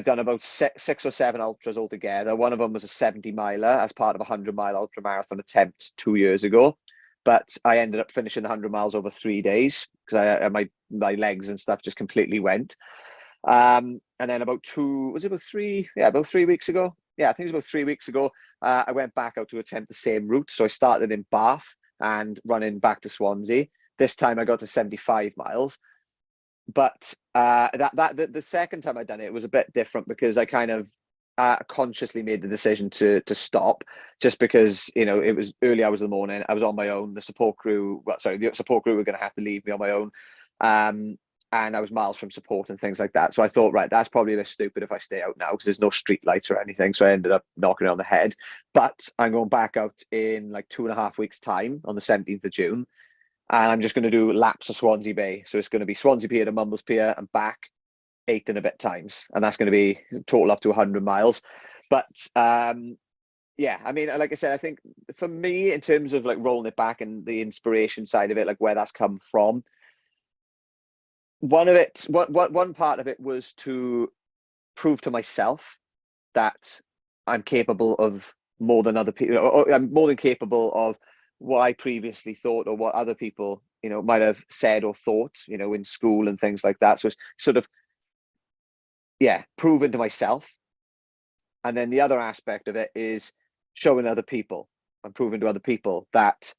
done about six or seven ultras altogether. One of them was a 70 miler as part of a 100-mile ultra marathon attempt 2 years ago. But I ended up finishing the 100 miles over 3 days, because my legs and stuff just completely went. And then about 3 weeks ago. Yeah, I think it was about 3 weeks ago. I went back out to attempt the same route. So I started in Bath and running back to Swansea. This time I got to 75 miles. But the second time I'd done it, it was a bit different, because I kind of consciously made the decision to stop, just because it was early hours of the morning. I was on my own. The support crew were going to have to leave me on my own. and I was miles from support and things like that. So I thought, right, that's probably a bit stupid if I stay out now because there's no street lights or anything. So I ended up knocking it on the head. But I'm going back out in like 2.5 weeks' time on the 17th of June. And I'm just going to do laps of Swansea Bay. So it's going to be Swansea Pier to Mumbles Pier and back 8 and a bit times. And that's going to be total up to 100 miles. But yeah, I mean, like I said, I think for me, in terms of like rolling it back and the inspiration side of it, like where that's come from, one part of it was to prove to myself that I'm capable of more than other people, or I'm more than capable of what I previously thought or what other people, might have said or thought, in school and things like that. So it's sort of, yeah, proven to myself. And then the other aspect of it is showing other people and proving to other people that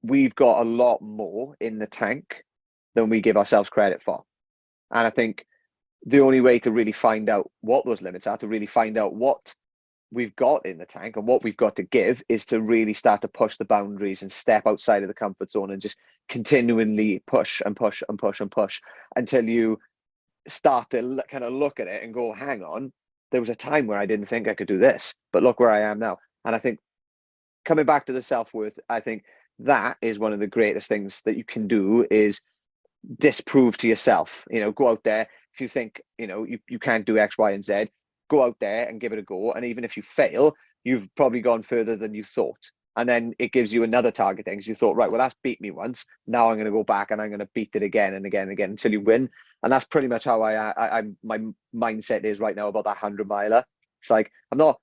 we've got a lot more in the tank than we give ourselves credit for. And I think the only way to really find out what those limits are, to really find out what we've got in the tank and what we've got to give, is to really start to push the boundaries and step outside of the comfort zone and just continually push and push and push and push until you start to kind of look at it and go, hang on, there was a time where I didn't think I could do this, but look where I am now. And I think coming back to the self-worth, I think that is one of the greatest things that you can do, is disprove to yourself, go out there. If you think, you can't do X, Y, and Z, go out there and give it a go. And even if you fail, you've probably gone further than you thought. And then it gives you another target thing, because you thought, right, well, that's beat me once. Now I'm going to go back and I'm going to beat it again and again and again until you win. And that's pretty much how my mindset is right now about that 100-miler. It's like, I'm not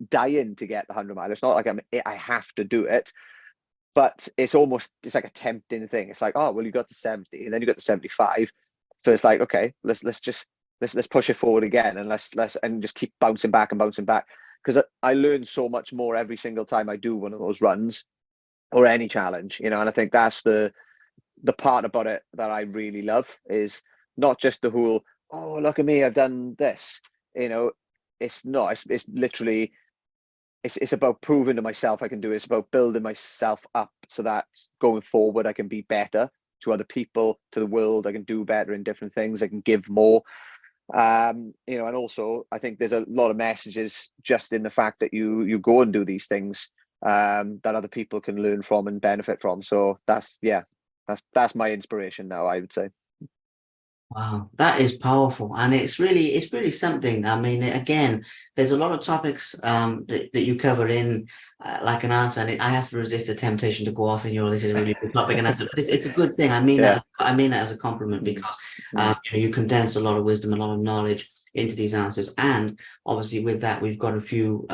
dying to get the 100-miler. It's not like I have to do it. But it's like a tempting thing. It's like, oh, well, you got to 70 and then you got to 75. So it's like, okay, let's push it forward again, and let's just keep bouncing back and bouncing back. Because I learn so much more every single time I do one of those runs or any challenge, and I think that's the part about it that I really love, is not just the whole, oh, look at me, I've done this. It's not, it's literally, it's about proving to myself I can do it. It's about building myself up so that going forward I can be better to other people, to the world. I can do better in different things. I can give more. And also I think there's a lot of messages just in the fact that you go and do these things that other people can learn from and benefit from. So that's my inspiration now, I would say. Wow, that is powerful, and it's really something. I mean, again, there's a lot of topics that you cover in like an answer, and I have to resist the temptation to go off and this is a really good topic and answer. But it's a good thing. I mean Yeah. that as a compliment, because you condense a lot of wisdom, a lot of knowledge into these answers, and obviously with that we've got a few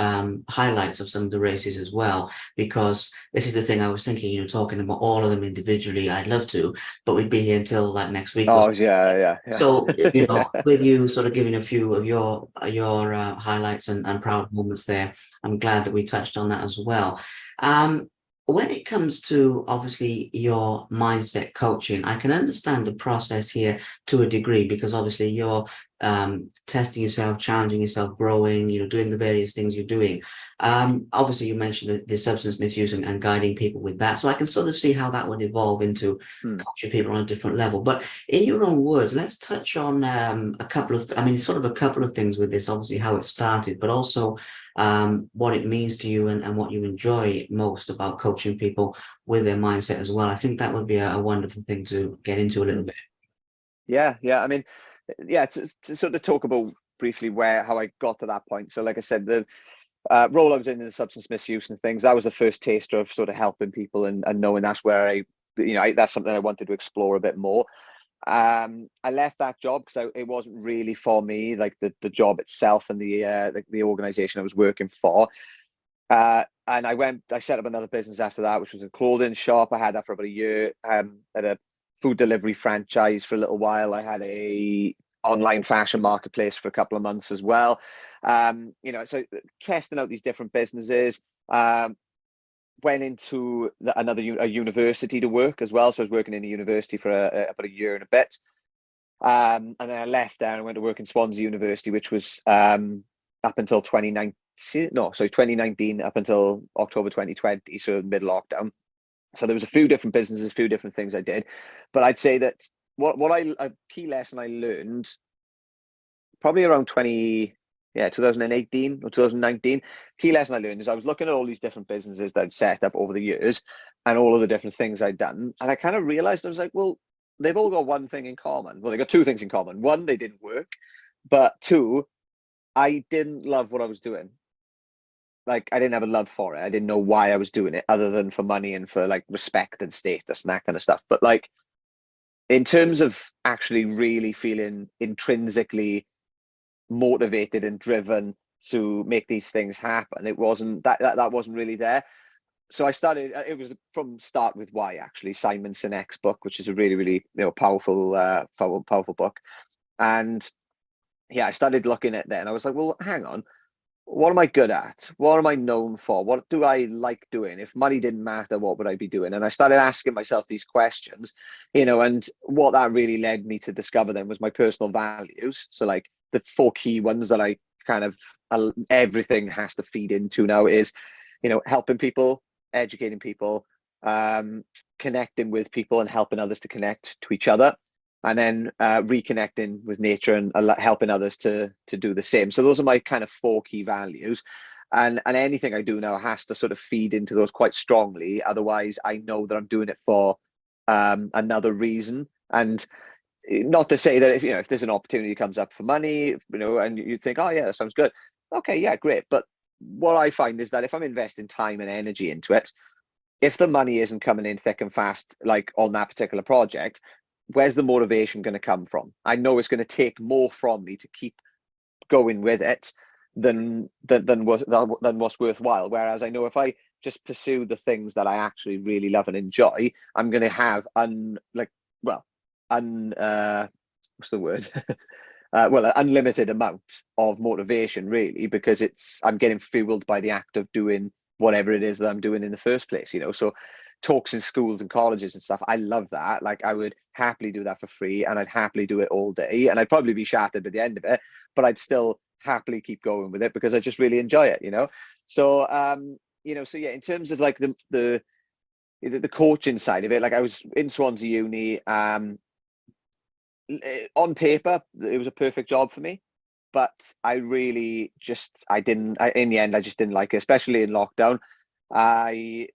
highlights of some of the races as well. Because this is the thing I was thinking, talking about all of them individually, I'd love to, but we'd be here until like next week. Oh yeah. So, with you sort of giving a few of your highlights and proud moments there, I'm glad that we touched on that as well. When it comes to obviously your mindset coaching, I can understand the process here to a degree, because obviously you're testing yourself, challenging yourself, growing, doing the various things you're doing. Obviously you mentioned the substance misuse and guiding people with that. So I can sort of see how that would evolve into coaching people on a different level. But in your own words, let's touch on a couple of things with this, obviously how it started, but also what it means to you and what you enjoy most about coaching people with their mindset as well. I think that would be a wonderful thing to get into a little bit. Yeah. I mean, to sort of talk about briefly how I got to that point. So like I said, the role I was in the substance misuse and things, that was the first taster of sort of helping people and knowing that's where that's something I wanted to explore a bit more. I left that job because it wasn't really for me, like the job itself and the organization I was working for. And I set up another business after that, which was a clothing shop. I had that for about a year. Had a food delivery franchise for a little while. I had a online fashion marketplace for a couple of months as well. So testing out these different businesses. Went into a university to work as well. So I was working in a university for about a year and a bit. And then I left there and went to work in Swansea University, which was up until 2019 up until October 2020, so mid-lockdown. So there was a few different businesses, a few different things I did. But I'd say that a key lesson I learned probably around 2018 or 2019. Key lesson I learned is I was looking at all these different businesses that I'd set up over the years and all of the different things I'd done. And I kind of realized, I was like, well, they've all got one thing in common. Well, they got two things in common. One, they didn't work. But two, I didn't love what I was doing. Like, I didn't have a love for it. I didn't know why I was doing it other than for money and for like respect and status and that kind of stuff. But like, in terms of actually really feeling intrinsically motivated and driven to make these things happen, it wasn't that wasn't really there. So I started, it was from Start With Why, actually, Simon Sinek's book, which is a really, really powerful book. And yeah, I started looking at that and I was like, well, hang on, what am I good at? What am I known for? What do I like doing? If money didn't matter, what would I be doing? And I started asking myself these questions, and what that really led me to discover then was my personal values. So like the four key ones that I kind of, everything has to feed into now is, helping people, educating people, connecting with people and helping others to connect to each other, and then reconnecting with nature and helping others to do the same. So those are my kind of four key values, and anything I do now has to sort of feed into those quite strongly. Otherwise, I know that I'm doing it for another reason. And not to say that if there's an opportunity comes up for money, and you think, oh yeah, that sounds good. Okay, yeah, great. But what I find is that if I'm investing time and energy into it, if the money isn't coming in thick and fast, like on that particular project, where's the motivation going to come from? I know it's going to take more from me to keep going with it than what's worthwhile. Whereas I know if I just pursue the things that I actually really love and enjoy, I'm going to have what's the word? An unlimited amount of motivation, really, because I'm getting fueled by the act of doing whatever it is that I'm doing in the first place. So talks in schools and colleges and stuff, I love that. Like, I would happily do that for free, and I'd happily do it all day, and I'd probably be shattered at the end of it, but I'd still happily keep going with it because I just really enjoy it. So so yeah, in terms of like the coaching side of it, like I was in Swansea Uni, on paper it was a perfect job for me, but I really in the end I just didn't like it, especially in lockdown. I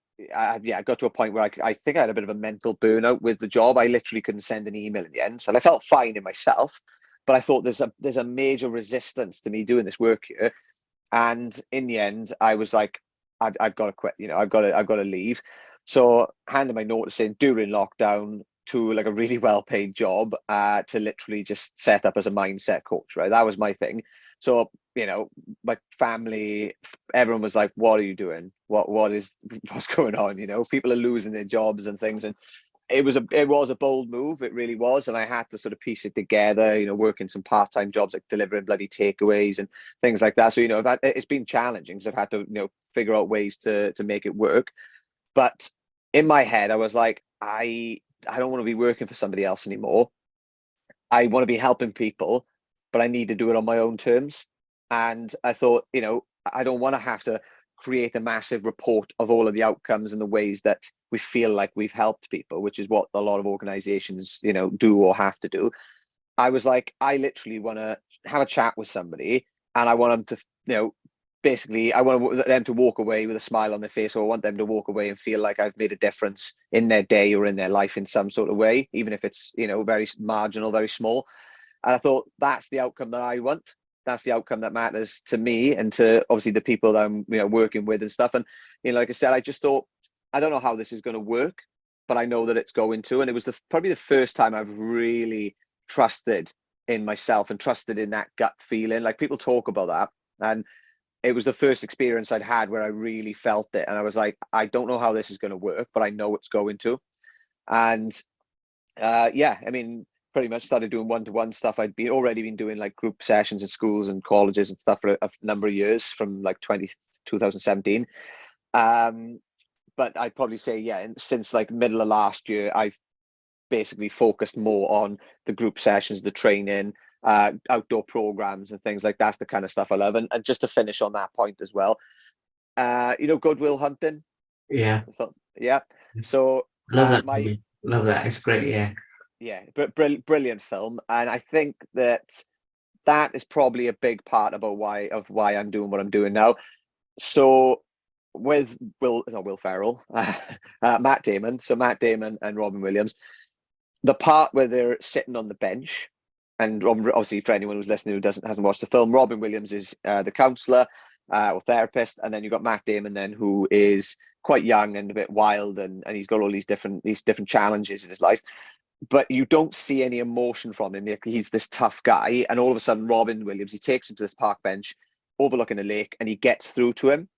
got to a point where I think I had a bit of a mental burnout with the job. I literally couldn't send an email in the end, and I felt fine in myself, but I thought there's a major resistance to me doing this work here. And in the end, I was like, I've got to quit. I've got to leave. So handed my notice in during lockdown to like a really well-paid job, to literally just set up as a mindset coach. Right, that was my thing. So my family, everyone was like, "What are you doing? What's going on?" People are losing their jobs and things, and it was a bold move. It really was, and I had to sort of piece it together. Working some part-time jobs like delivering bloody takeaways and things like that. So it's been challenging because I've had to figure out ways to make it work. But in my head, I was like, I don't want to be working for somebody else anymore. I want to be helping people, but I need to do it on my own terms. And I thought, I don't want to have to create a massive report of all of the outcomes and the ways that we feel like we've helped people, which is what a lot of organizations, do or have to do. I was like, I literally want to have a chat with somebody, and I want them to, basically, I want them to walk away with a smile on their face, or I want them to walk away and feel like I've made a difference in their day or in their life in some sort of way, even if it's, very marginal, very small. And I thought, that's the outcome that I want. That's the outcome that matters to me and to obviously the people that I'm, working with and stuff. And, like I said, I just thought, I don't know how this is going to work, but I know that it's going to. And it was probably the first time I've really trusted in myself and trusted in that gut feeling. Like, people talk about that, and it was the first experience I'd had where I really felt it. And I was like, I don't know how this is going to work, but I know it's going to. And pretty much started doing one-to-one stuff. I'd already been doing like group sessions in schools and colleges and stuff for a number of years, from like 2017. But I'd probably say, since like middle of last year, I've basically focused more on the group sessions, the training, outdoor programs and things like that's the kind of stuff I love. And just to finish on that point as well, Good Will Hunting. Yeah. Yeah. So Love that movie. Love that. It's great. Yeah. yeah, brilliant film, and I think that is probably a big part about why I'm doing what I'm doing now. So with Will Ferrell, Matt Damon, so Matt Damon and Robin Williams, the part where they're sitting on the bench, and obviously for anyone who's listening who hasn't watched the film, Robin Williams is the counselor or therapist, and then you've got Matt Damon then who is quite young and a bit wild, and he's got all these different challenges in his life, but you don't see any emotion from him. He's this tough guy, and all of a sudden, Robin Williams, he takes him to this park bench overlooking a lake, and he gets through to him,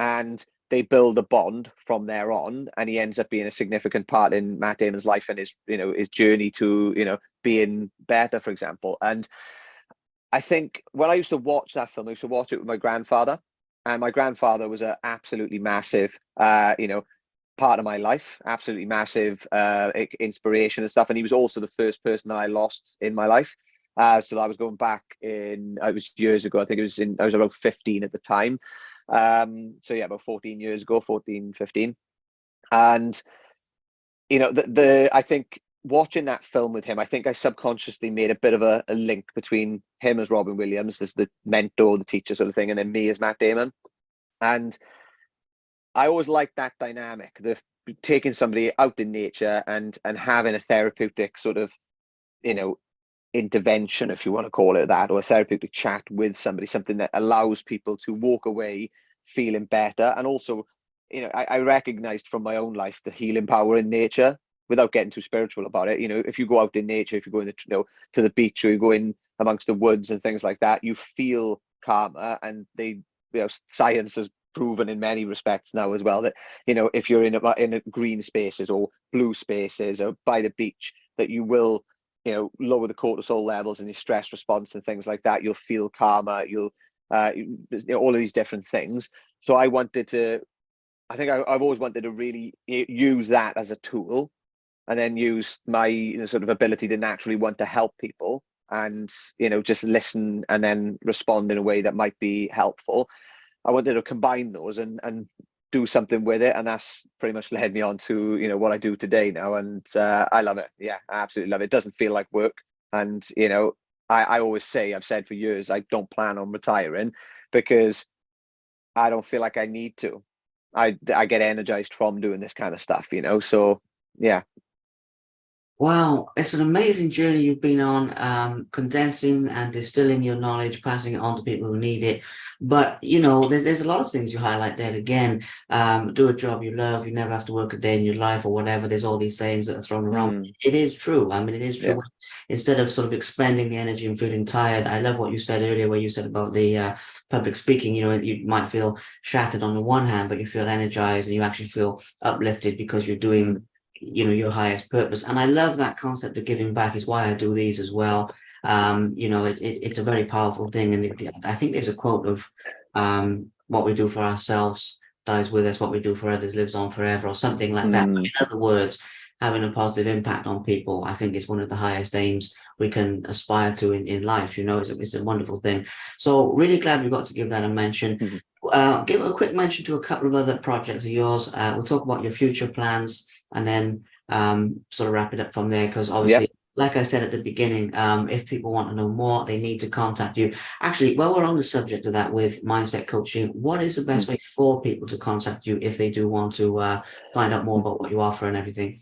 and they build a bond from there on, and he ends up being a significant part in Matt Damon's life and his journey to being better, for example. And I think when I used to watch that film, I used to watch it with my grandfather, and my grandfather was an absolutely massive, part of my life, absolutely massive inspiration and stuff. And he was also the first person that I lost in my life. So I was going back it was years ago. I think I was about 15 at the time. So yeah, about 14 years ago, 14, 15. And, I think watching that film with him, I think I subconsciously made a bit of a link between him as Robin Williams, as the mentor, the teacher sort of thing, and then me as Matt Damon. And I always liked that dynamic, the taking somebody out in nature and having a therapeutic sort of, intervention, if you want to call it that, or a therapeutic chat with somebody, something that allows people to walk away feeling better. And also, I recognized from my own life the healing power in nature without getting too spiritual about it. If you go out in nature, if you go to the beach, or you go in amongst the woods and things like that, you feel calmer. And science has proven in many respects now as well that if you're in a green spaces or blue spaces or by the beach, that you will lower the cortisol levels and your stress response and things like that. You'll feel calmer. You'll all of these different things. So I think I've always wanted to really use that as a tool, and then use my sort of ability to naturally want to help people, and just listen and then respond in a way that might be helpful. I wanted to combine those and do something with it, and that's pretty much led me on to what I do today now. And I love it. Yeah, I absolutely love it. It doesn't feel like work. And I always say, I've said for years, I don't plan on retiring because I don't feel like I need to. I get energized from doing this kind of stuff, so yeah. Wow, it's an amazing journey you've been on, condensing and distilling your knowledge, passing it on to people who need it. But there's a lot of things you highlight there. Again, do a job you love. You never have to work a day in your life or whatever. There's all these sayings that are thrown around. It is true. I mean, it is Yeah. true. Instead of sort of expending the energy and feeling tired, I love what you said earlier, where you said about the public speaking. You might feel shattered on the one hand, but you feel energized and you actually feel uplifted because you're doing your highest purpose. And I love that concept of giving back. Is why I do these as well. It's a very powerful thing, and I think there's a quote of what we do for ourselves dies with us, what we do for others lives on forever, or something like that. In other words, having a positive impact on people, I think, is one of the highest aims we can aspire to in life. It's a wonderful thing. So really glad we got to give that a mention. Mhm. Give a quick mention to a couple of other projects of yours. We'll talk about your future plans, and then sort of wrap it up from there. Because Yeah. obviously, like I said at the beginning, if people want to know more, they need to contact you. Actually, while we're on the subject of that with mindset coaching, what is the best way for people to contact you if they do want to find out more about what you offer and everything?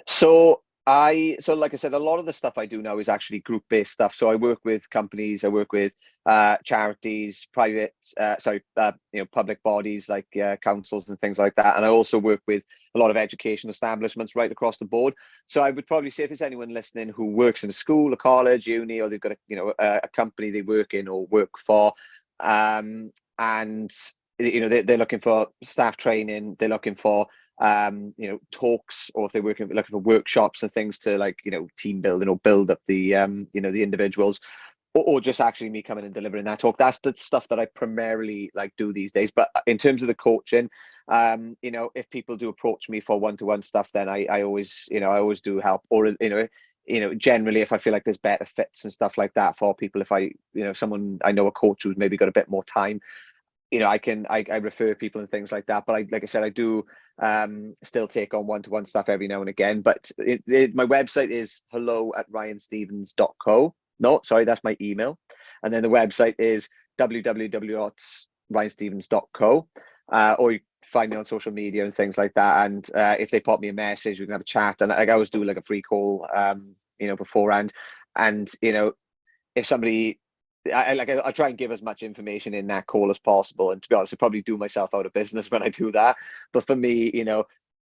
So like I said, a lot of the stuff I do now is actually group-based stuff. So I work with companies, I work with charities, public bodies like councils and things like that. And I also work with a lot of education establishments right across the board. So I would probably say if there's anyone listening who works in a school, a college, uni, or they've got a company they work in or work for, and they're looking for staff training, they're looking for talks, or if they're looking for workshops and things to team building or build up the the individuals, or just actually me coming and delivering that talk. That's the stuff that I primarily do these days. But in terms of the coaching, if people do approach me for one-to-one stuff, then I always do help. Or generally, if I feel like there's better fits and stuff like that for people, if someone I know, a coach who's maybe got a bit more time, I refer people and things like that. But like I said, I do still take on one-to-one stuff every now and again. But my website is hello@ryanstevens.co. No, sorry, that's my email. And then the website is www.ryanstevens.co. Or you find me on social media and things like that. And if they pop me a message, we can have a chat. And like, I always do like a free call, beforehand. And if somebody, I try and give as much information in that call as possible. And to be honest, I probably do myself out of business when I do that. But for me,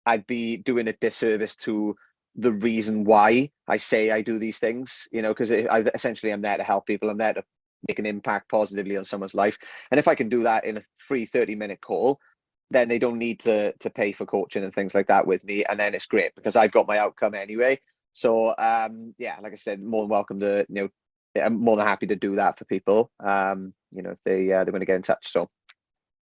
I'd be doing a disservice to the reason why I say I do these things, because essentially I'm there to help people. I'm there to make an impact positively on someone's life. And if I can do that in a free 30-minute call, then they don't need to pay for coaching and things like that with me. And then it's great because I've got my outcome anyway. So like I said, more than welcome to, I'm more than happy to do that for people. If they want to get in touch. So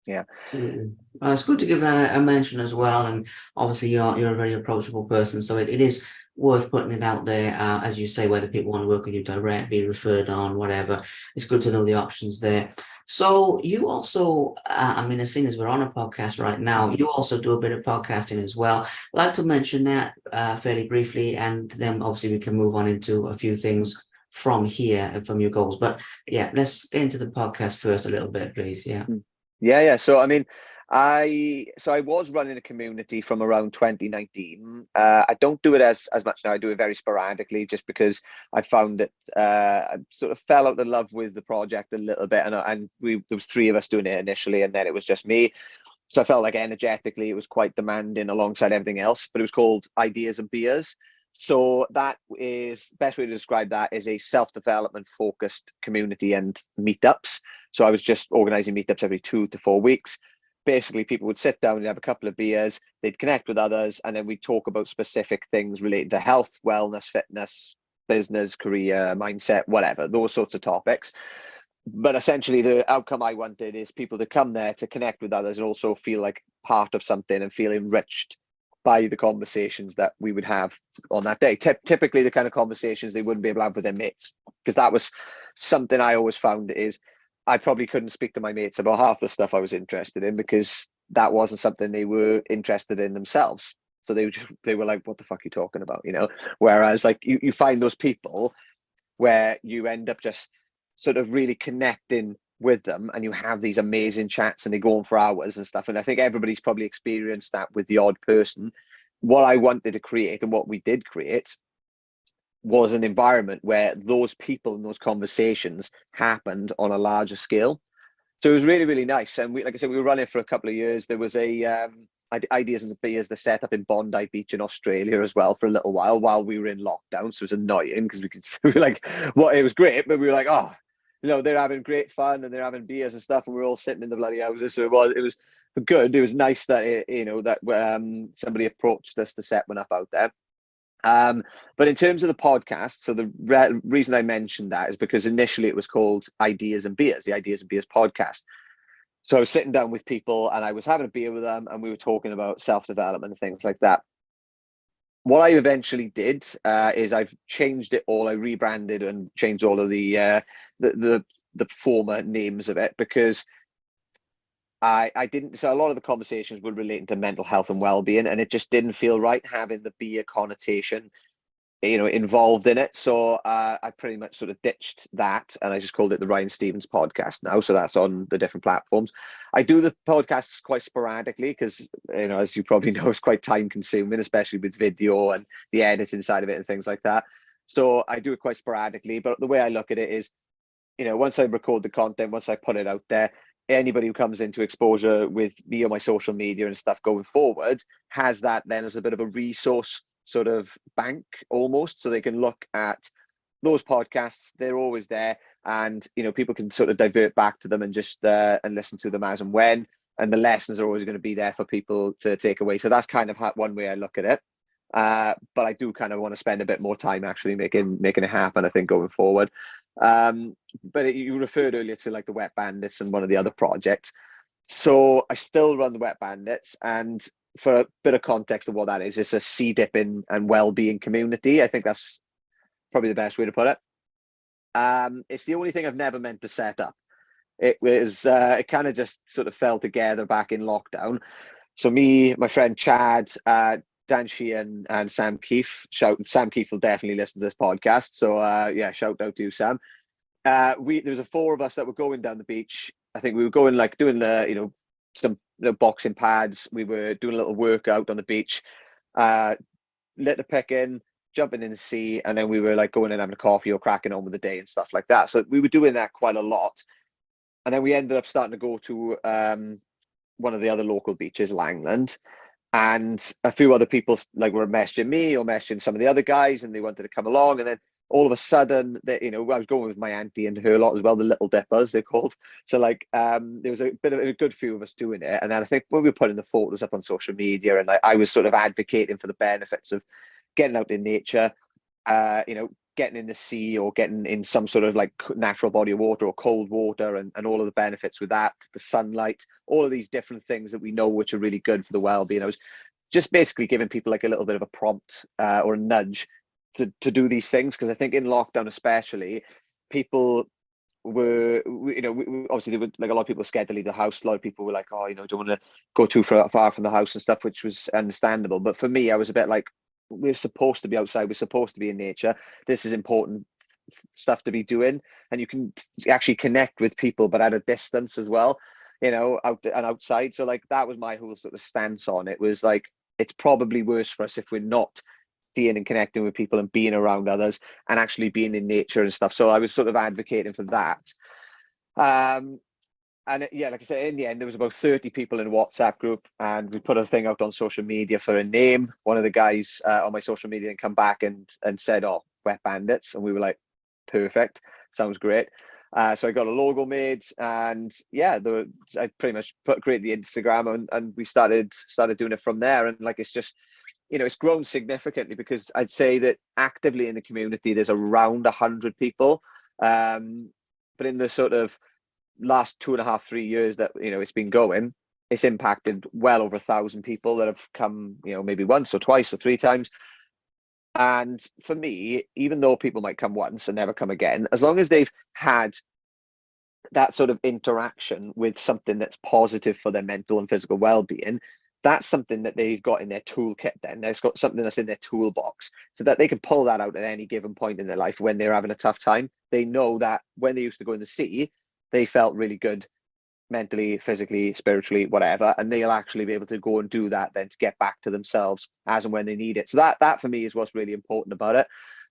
yeah. It's good to give that a mention as well. And obviously you're a very approachable person, so it is worth putting it out there, as you say, whether people want to work with you direct, be referred on, whatever. It's good to know the options there. So you also, as soon as we're on a podcast right now, you also do a bit of podcasting as well. I'd like to mention that fairly briefly, and then obviously we can move on into a few things from here and from your goals. But yeah, let's get into the podcast first a little bit, please. Yeah. Yeah. So I was running a community from around 2019. I don't do it as much now. I do it very sporadically, just because I found that I sort of fell out of love with the project a little bit, and there was 3 of us doing it initially, and then it was just me. So I felt like energetically it was quite demanding alongside everything else. But it was called Ideas and Beers. So that is best way to describe that is a self-development focused community and meetups. So I was just organizing meetups every 2 to 4 weeks. Basically, people would sit down and have a couple of beers, they'd connect with others, and then we'd talk about specific things related to health, wellness, fitness, business, career, mindset, whatever, those sorts of topics. But essentially, the outcome I wanted is people to come there to connect with others and also feel like part of something and feel enriched by the conversations that we would have on that day. Typically, the kind of conversations they wouldn't be able to have with their mates, because that was something I always found is I probably couldn't speak to my mates about half the stuff I was interested in because that wasn't something they were interested in themselves. So they were like, what the fuck are you talking about? Whereas like you find those people where you end up just sort of really connecting with them and you have these amazing chats and they go on for hours and stuff. And I think everybody's probably experienced that with the odd person. What I wanted to create and what we did create was an environment where those people and those conversations happened on a larger scale. So it was really, really nice. And like I said, we were running for a couple of years. There was a Ideas and the Beers, the set up in Bondi Beach in Australia as well for a little while we were in lockdown. So it was annoying because we were like, it was great, but we were like, they're having great fun and they're having beers and stuff, and we're all sitting in the bloody houses. So it was good. It was nice that somebody approached us to set one up out there. But in terms of the podcast, so the reason I mentioned that is because initially it was called Ideas and Beers, the Ideas and Beers podcast. So I was sitting down with people and I was having a beer with them and we were talking about self-development and things like that. What I eventually did is I've changed it all. I rebranded and changed all of the former names of it because I didn't. So a lot of the conversations were relating to mental health and well-being, and it just didn't feel right having the beer connotation, involved in it. So I pretty much sort of ditched that, and I just called it the Ryan Stevens Podcast now. So that's on the different platforms. I do the podcasts quite sporadically because, as you probably know, it's quite time-consuming, especially with video and the editing side of it and things like that. So I do it quite sporadically. But the way I look at it is, once I record the content, once I put it out there, anybody who comes into exposure with me on my social media and stuff going forward has that then as a bit of a resource sort of bank almost, so they can look at those podcasts. They're always there, and people can sort of divert back to them and just and listen to them as and when, and the lessons are always going to be there for people to take away. So that's kind of one way I look at it. But I do kind of want to spend a bit more time actually making it happen, I think, going forward. But you referred earlier to like the Wet Bandits and one of the other projects. So I still run the Wet Bandits, and for a bit of context of what that is, it's a sea dipping and well-being community. I think that's probably the best way to put it. It's the only thing I've never meant to set up. it kind of just sort of fell together back in lockdown. So me, my friend Chad, Dan Sheehan, and Sam Keefe. Sam Keefe will definitely listen to this podcast. So yeah, shout out to you, Sam. There was a four of us that were going down the beach. I think we were going like doing some boxing pads. We were doing a little workout on the beach. Lit the pick in, jumping in the sea, and then we were like going and having a coffee or cracking on with the day and stuff like that. So we were doing that quite a lot. And then we ended up starting to go to one of the other local beaches, Langland. And a few other people like were messaging me or messaging some of the other guys, and they wanted to come along. And then all of a sudden, I was going with my auntie and her lot as well, the Little Dippers, they're called. So like there was a good few of us doing it. And then I think when we were putting the photos up on social media, and I was sort of advocating for the benefits of getting out in nature, getting in the sea or getting in some sort of like natural body of water or cold water, and all of the benefits with that, the sunlight, all of these different things that we know which are really good for the well-being. I was just basically giving people like a little bit of a prompt or a nudge to do these things, because I think in lockdown especially, people were, obviously they were like, a lot of people were scared to leave the house. A lot of people were like, oh, don't want to go too far from the house and stuff, which was understandable. But for me, I was a bit like, we're supposed to be outside, we're supposed to be in nature. This is important stuff to be doing, and you can actually connect with people but at a distance as well, out and outside. So like that was my whole sort of stance on it. Was like, it's probably worse for us if we're not seeing and connecting with people and being around others and actually being in nature and stuff. So I was sort of advocating for that. And yeah, like I said, in the end, there was about 30 people in a WhatsApp group, and we put a thing out on social media for a name. One of the guys on my social media and come back and said, oh, Wet Bandits. And we were like, perfect, sounds great. So I got a logo made, and yeah, I pretty much created the Instagram, and we started doing it from there. And like, it's just, it's grown significantly, because I'd say that actively in the community, there's around 100 people. But in the sort of last 2.5, 3 years that, it's been going, it's impacted well over 1,000 people that have come, maybe once or twice or three times. And for me, even though people might come once and never come again, as long as they've had that sort of interaction with something that's positive for their mental and physical well-being, that's something that they've got in their toolkit. Then they've got something that's in their toolbox, so that they can pull that out at any given point in their life when they're having a tough time. They know that when they used to go in the sea, they felt really good mentally, physically, spiritually, whatever, and they'll actually be able to go and do that then to get back to themselves as and when they need it. So that for me is what's really important about it.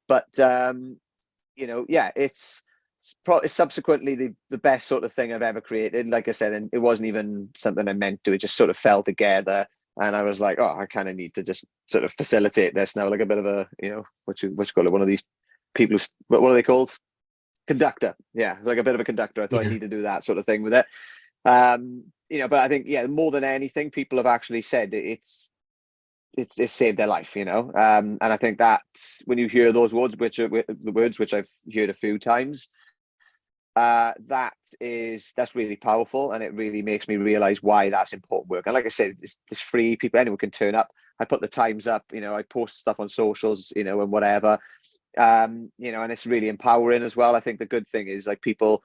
But yeah, it's probably subsequently the best sort of thing I've ever created. Like I said, and it wasn't even something I meant to. It just sort of fell together, and I was like, oh, I kind of need to just sort of facilitate this now, like a bit of a, what you call it, one of these people who, what are they called? Conductor. Yeah, like a bit of a conductor. I thought I need to do that sort of thing with it. But I think, yeah, more than anything, people have actually said it's saved their life, and I think that when you hear those words, which are the words which I've heard a few times, that's really powerful, and it really makes me realize why that's important work. And like I said, it's free. Anyone can turn up. I put the times up, I post stuff on socials, and whatever, and it's really empowering as well. I think the good thing is, like, people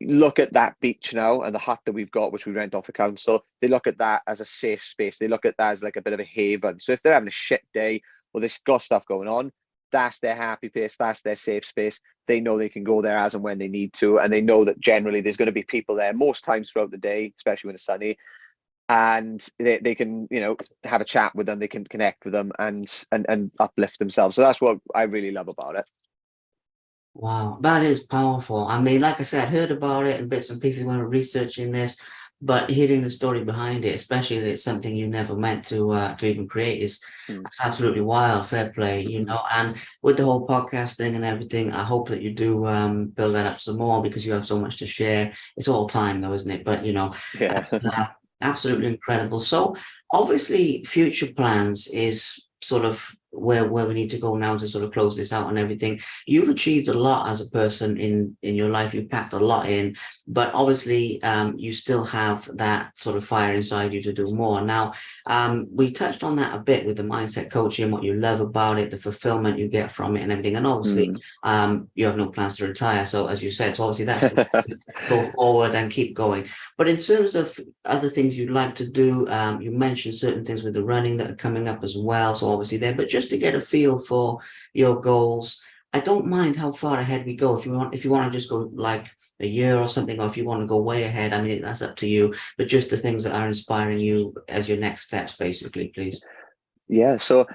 look at that beach now and the hut that we've got, which we rent off the council. They look at that as a safe space. They look at that as like a bit of a haven. So if they're having a shit day or they've got stuff going on, that's their happy place, that's their safe space. They know they can go there as and when they need to, and they know that generally there's going to be people there most times throughout the day, especially when it's sunny, and they can have a chat with them, they can connect with them and uplift themselves. So that's what I really love about it. Wow, that is powerful. I mean, like I said, I heard about it in bits and pieces when researching this, but hearing the story behind it, especially that it's something you never meant to even create, is that's absolutely wild. Fair play, And with the whole podcast thing and everything, I hope that you do build that up some more, because you have so much to share. It's all time, though, isn't it? But that's absolutely incredible. So obviously, future plans is sort of where we need to go now to sort of close this out and everything. You've achieved a lot as a person in your life. You've packed a lot in, but obviously, you still have that sort of fire inside you to do more. Now, we touched on that a bit with the mindset coaching, what you love about it, the fulfillment you get from it, and everything. And obviously, Mm. you have no plans to retire. So, as you said, so obviously that's go forward and keep going. But in terms of other things you'd like to do, you mentioned certain things with the running that are coming up as well. So obviously there, but just to get a feel for your goals, I don't mind how far ahead we go. If you want to just go like a year or something, or if you want to go way ahead, I mean that's up to you. But just the things that are inspiring you as your next steps, basically, please. Yeah, so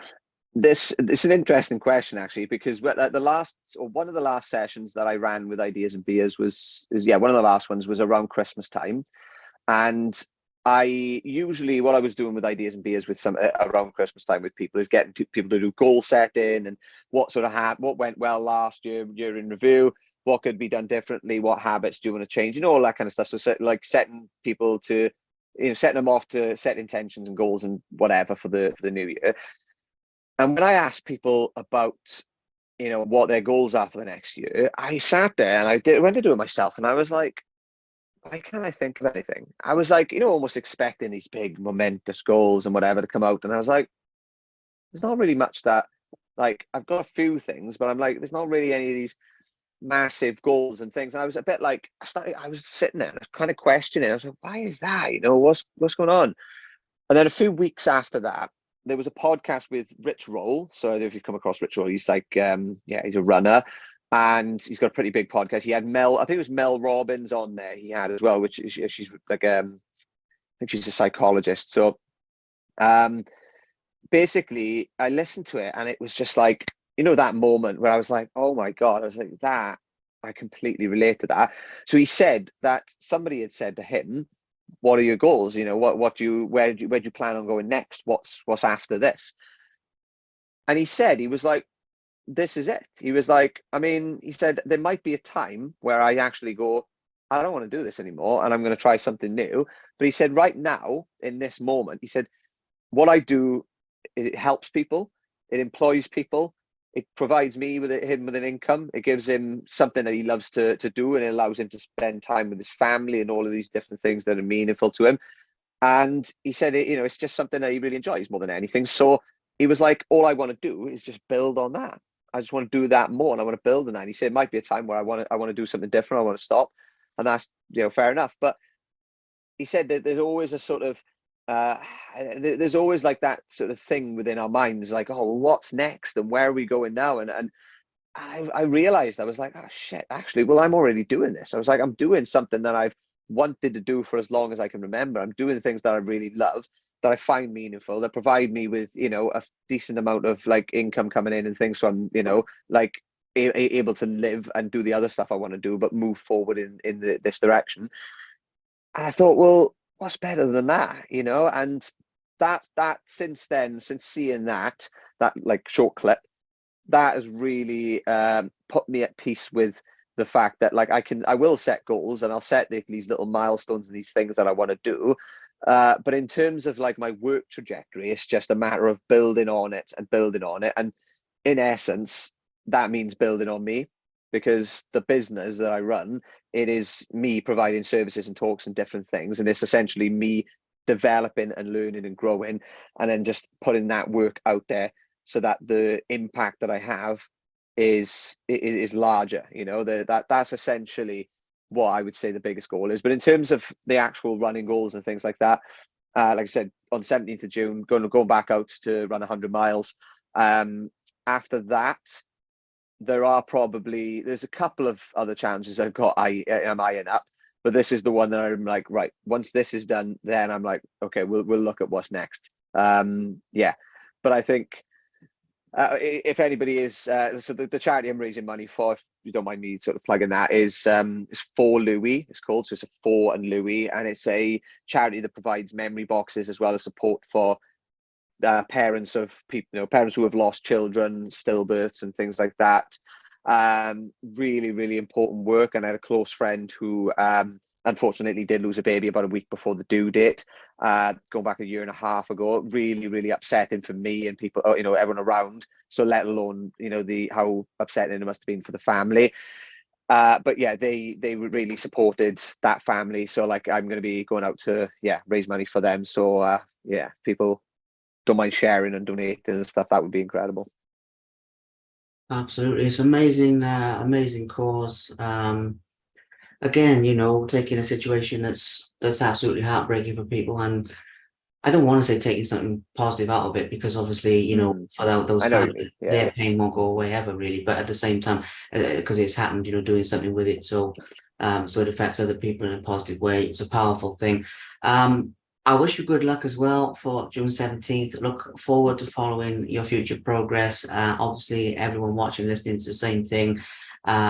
this it's an interesting question actually, because the last, or one of the last sessions that I ran with Ideas and Beers was yeah, one of the last ones was around Christmas time. And I usually, what I was doing with Ideas and Beers with some around Christmas time with people is getting people to do goal setting and what sort of what went well last year in review, what could be done differently, what habits do you want to change, all that kind of stuff. So like setting people to, setting them off to set intentions and goals and whatever for the new year. And when I asked people about, what their goals are for the next year, I sat there and went to do it myself, and I was like, why can't I think of anything? I was like, almost expecting these big momentous goals and whatever to come out. And I was like, there's not really much that, like, I've got a few things, but I'm like, there's not really any of these massive goals and things. And I was a bit like, I was sitting there and I was kind of questioning. I was like, why is that? What's going on? And then a few weeks after that, there was a podcast with Rich Roll. So I don't know if you've come across Rich Roll. He's like, he's a runner and he's got a pretty big podcast. He had I think it was Mel Robbins on there. He had as well, which is, she's like, I think she's a psychologist. So, basically, I listened to it and it was just like, that moment where I was like, oh my God, I was like, that, I completely relate to that. So he said that somebody had said to him, what are your goals? Where do you plan on going next? What's after this? And he was like, this is it. He was like, I mean, he said, there might be a time where I actually go, I don't want to do this anymore and I'm going to try something new. But he said, right now, in this moment, he said, what I do, it helps people, it employs people, it provides him with an income, it gives him something that he loves to do, and it allows him to spend time with his family and all of these different things that are meaningful to him. And he said, it's just something that he really enjoys more than anything. So he was like, all I want to do is just build on that. I just want to do that more, and I want to build on that. And he said, it might be a time where I want to do something different. I want to stop, and that's fair enough. But he said that there's always a sort of there's always like that sort of thing within our minds, like, oh, what's next and where are we going now? And I realized, I was like, oh shit, actually, well, I'm already doing this. I was like, I'm doing something that I've wanted to do for as long as I can remember. I'm doing the things that I really love, that I find meaningful, that provide me with, a decent amount of like income coming in and things. So I'm, like able to live and do the other stuff I want to do, but move forward in this direction. And I thought, well, what's better than that, And that since then, since seeing that like short clip, that has really put me at peace with the fact that like I will set goals and I'll set these little milestones and these things that I want to do. But in terms of like my work trajectory, it's just a matter of building on it and building on it. And in essence, that means building on me, because the business that I run, it is me providing services and talks and different things. And it's essentially me developing and learning and growing, and then just putting that work out there so that the impact that I have is larger. That's essentially what I would say the biggest goal is. But in terms of the actual running goals and things like that, like I said, on 17th of June, going back out to run 100 miles. After that, there's a couple of other challenges I've got. I'm eyeing up, but this is the one that I'm like, right, once this is done, then I'm like, okay, we'll look at what's next. Yeah, but I think if anybody is so the charity I'm raising money for, if you don't mind me sort of plugging that, is For Louis. It's called, so it's a For and Louis, and it's a charity that provides memory boxes as well as support for parents of people, parents who have lost children, stillbirths and things like that. Really, really important work. And I had a close friend who unfortunately did lose a baby about a week before the due date, going back a year and a half ago. Really, really upsetting for me and people, you know, everyone around. So let alone, you know, how upsetting it must have been for the family. But yeah, they really supported that family. So like, I'm going to be going out to raise money for them. So yeah, people don't mind sharing and donating and stuff. That would be incredible. Absolutely, it's amazing, amazing cause. Again, you know, taking a situation that's absolutely heartbreaking for people, and I don't want to say taking something positive out of it, because obviously, you know, for those I know what you mean. families, Yeah, their pain won't go away ever, really. But at the same time, because it's happened, you know, doing something with it, so so it affects other people in a positive way. It's a powerful thing. I wish you good luck as well for June 17th. Look forward to following your future progress. Obviously, everyone watching, listening to the same thing.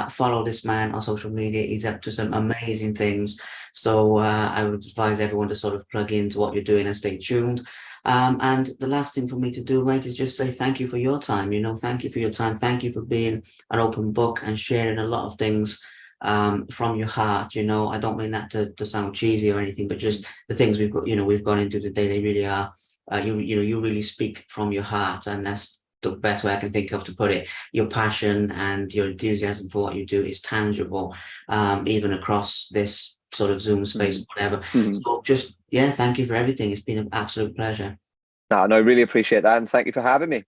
Follow this man on social media. He's up to some amazing things. So I would advise everyone to sort of plug into what you're doing and stay tuned. And the last thing for me to do, mate, is just say thank you for your time. You know, thank you for your time. Thank you for being an open book and sharing a lot of things from your heart. You know, I don't mean that to sound cheesy or anything, but just the things we've got, you know, we've gone into today, they really are. You know, you really speak from your heart, and that's the best way I can think of to put it. Your passion and your enthusiasm for what you do is tangible, even across this sort of Zoom space, whatever. So just, yeah, thank you for everything. It's been an absolute pleasure. No, I really appreciate that, and thank you for having me.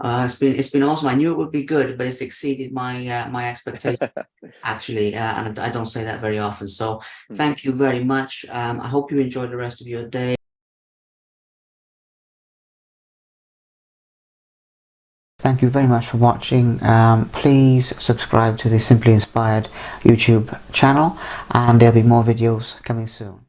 It's been awesome. I knew it would be good, but it's exceeded my my expectations actually, and I don't say that very often. So thank you very much. I hope you enjoy the rest of your day. Thank you very much for watching. Please subscribe to the Simply Inspired YouTube channel, and there'll be more videos coming soon.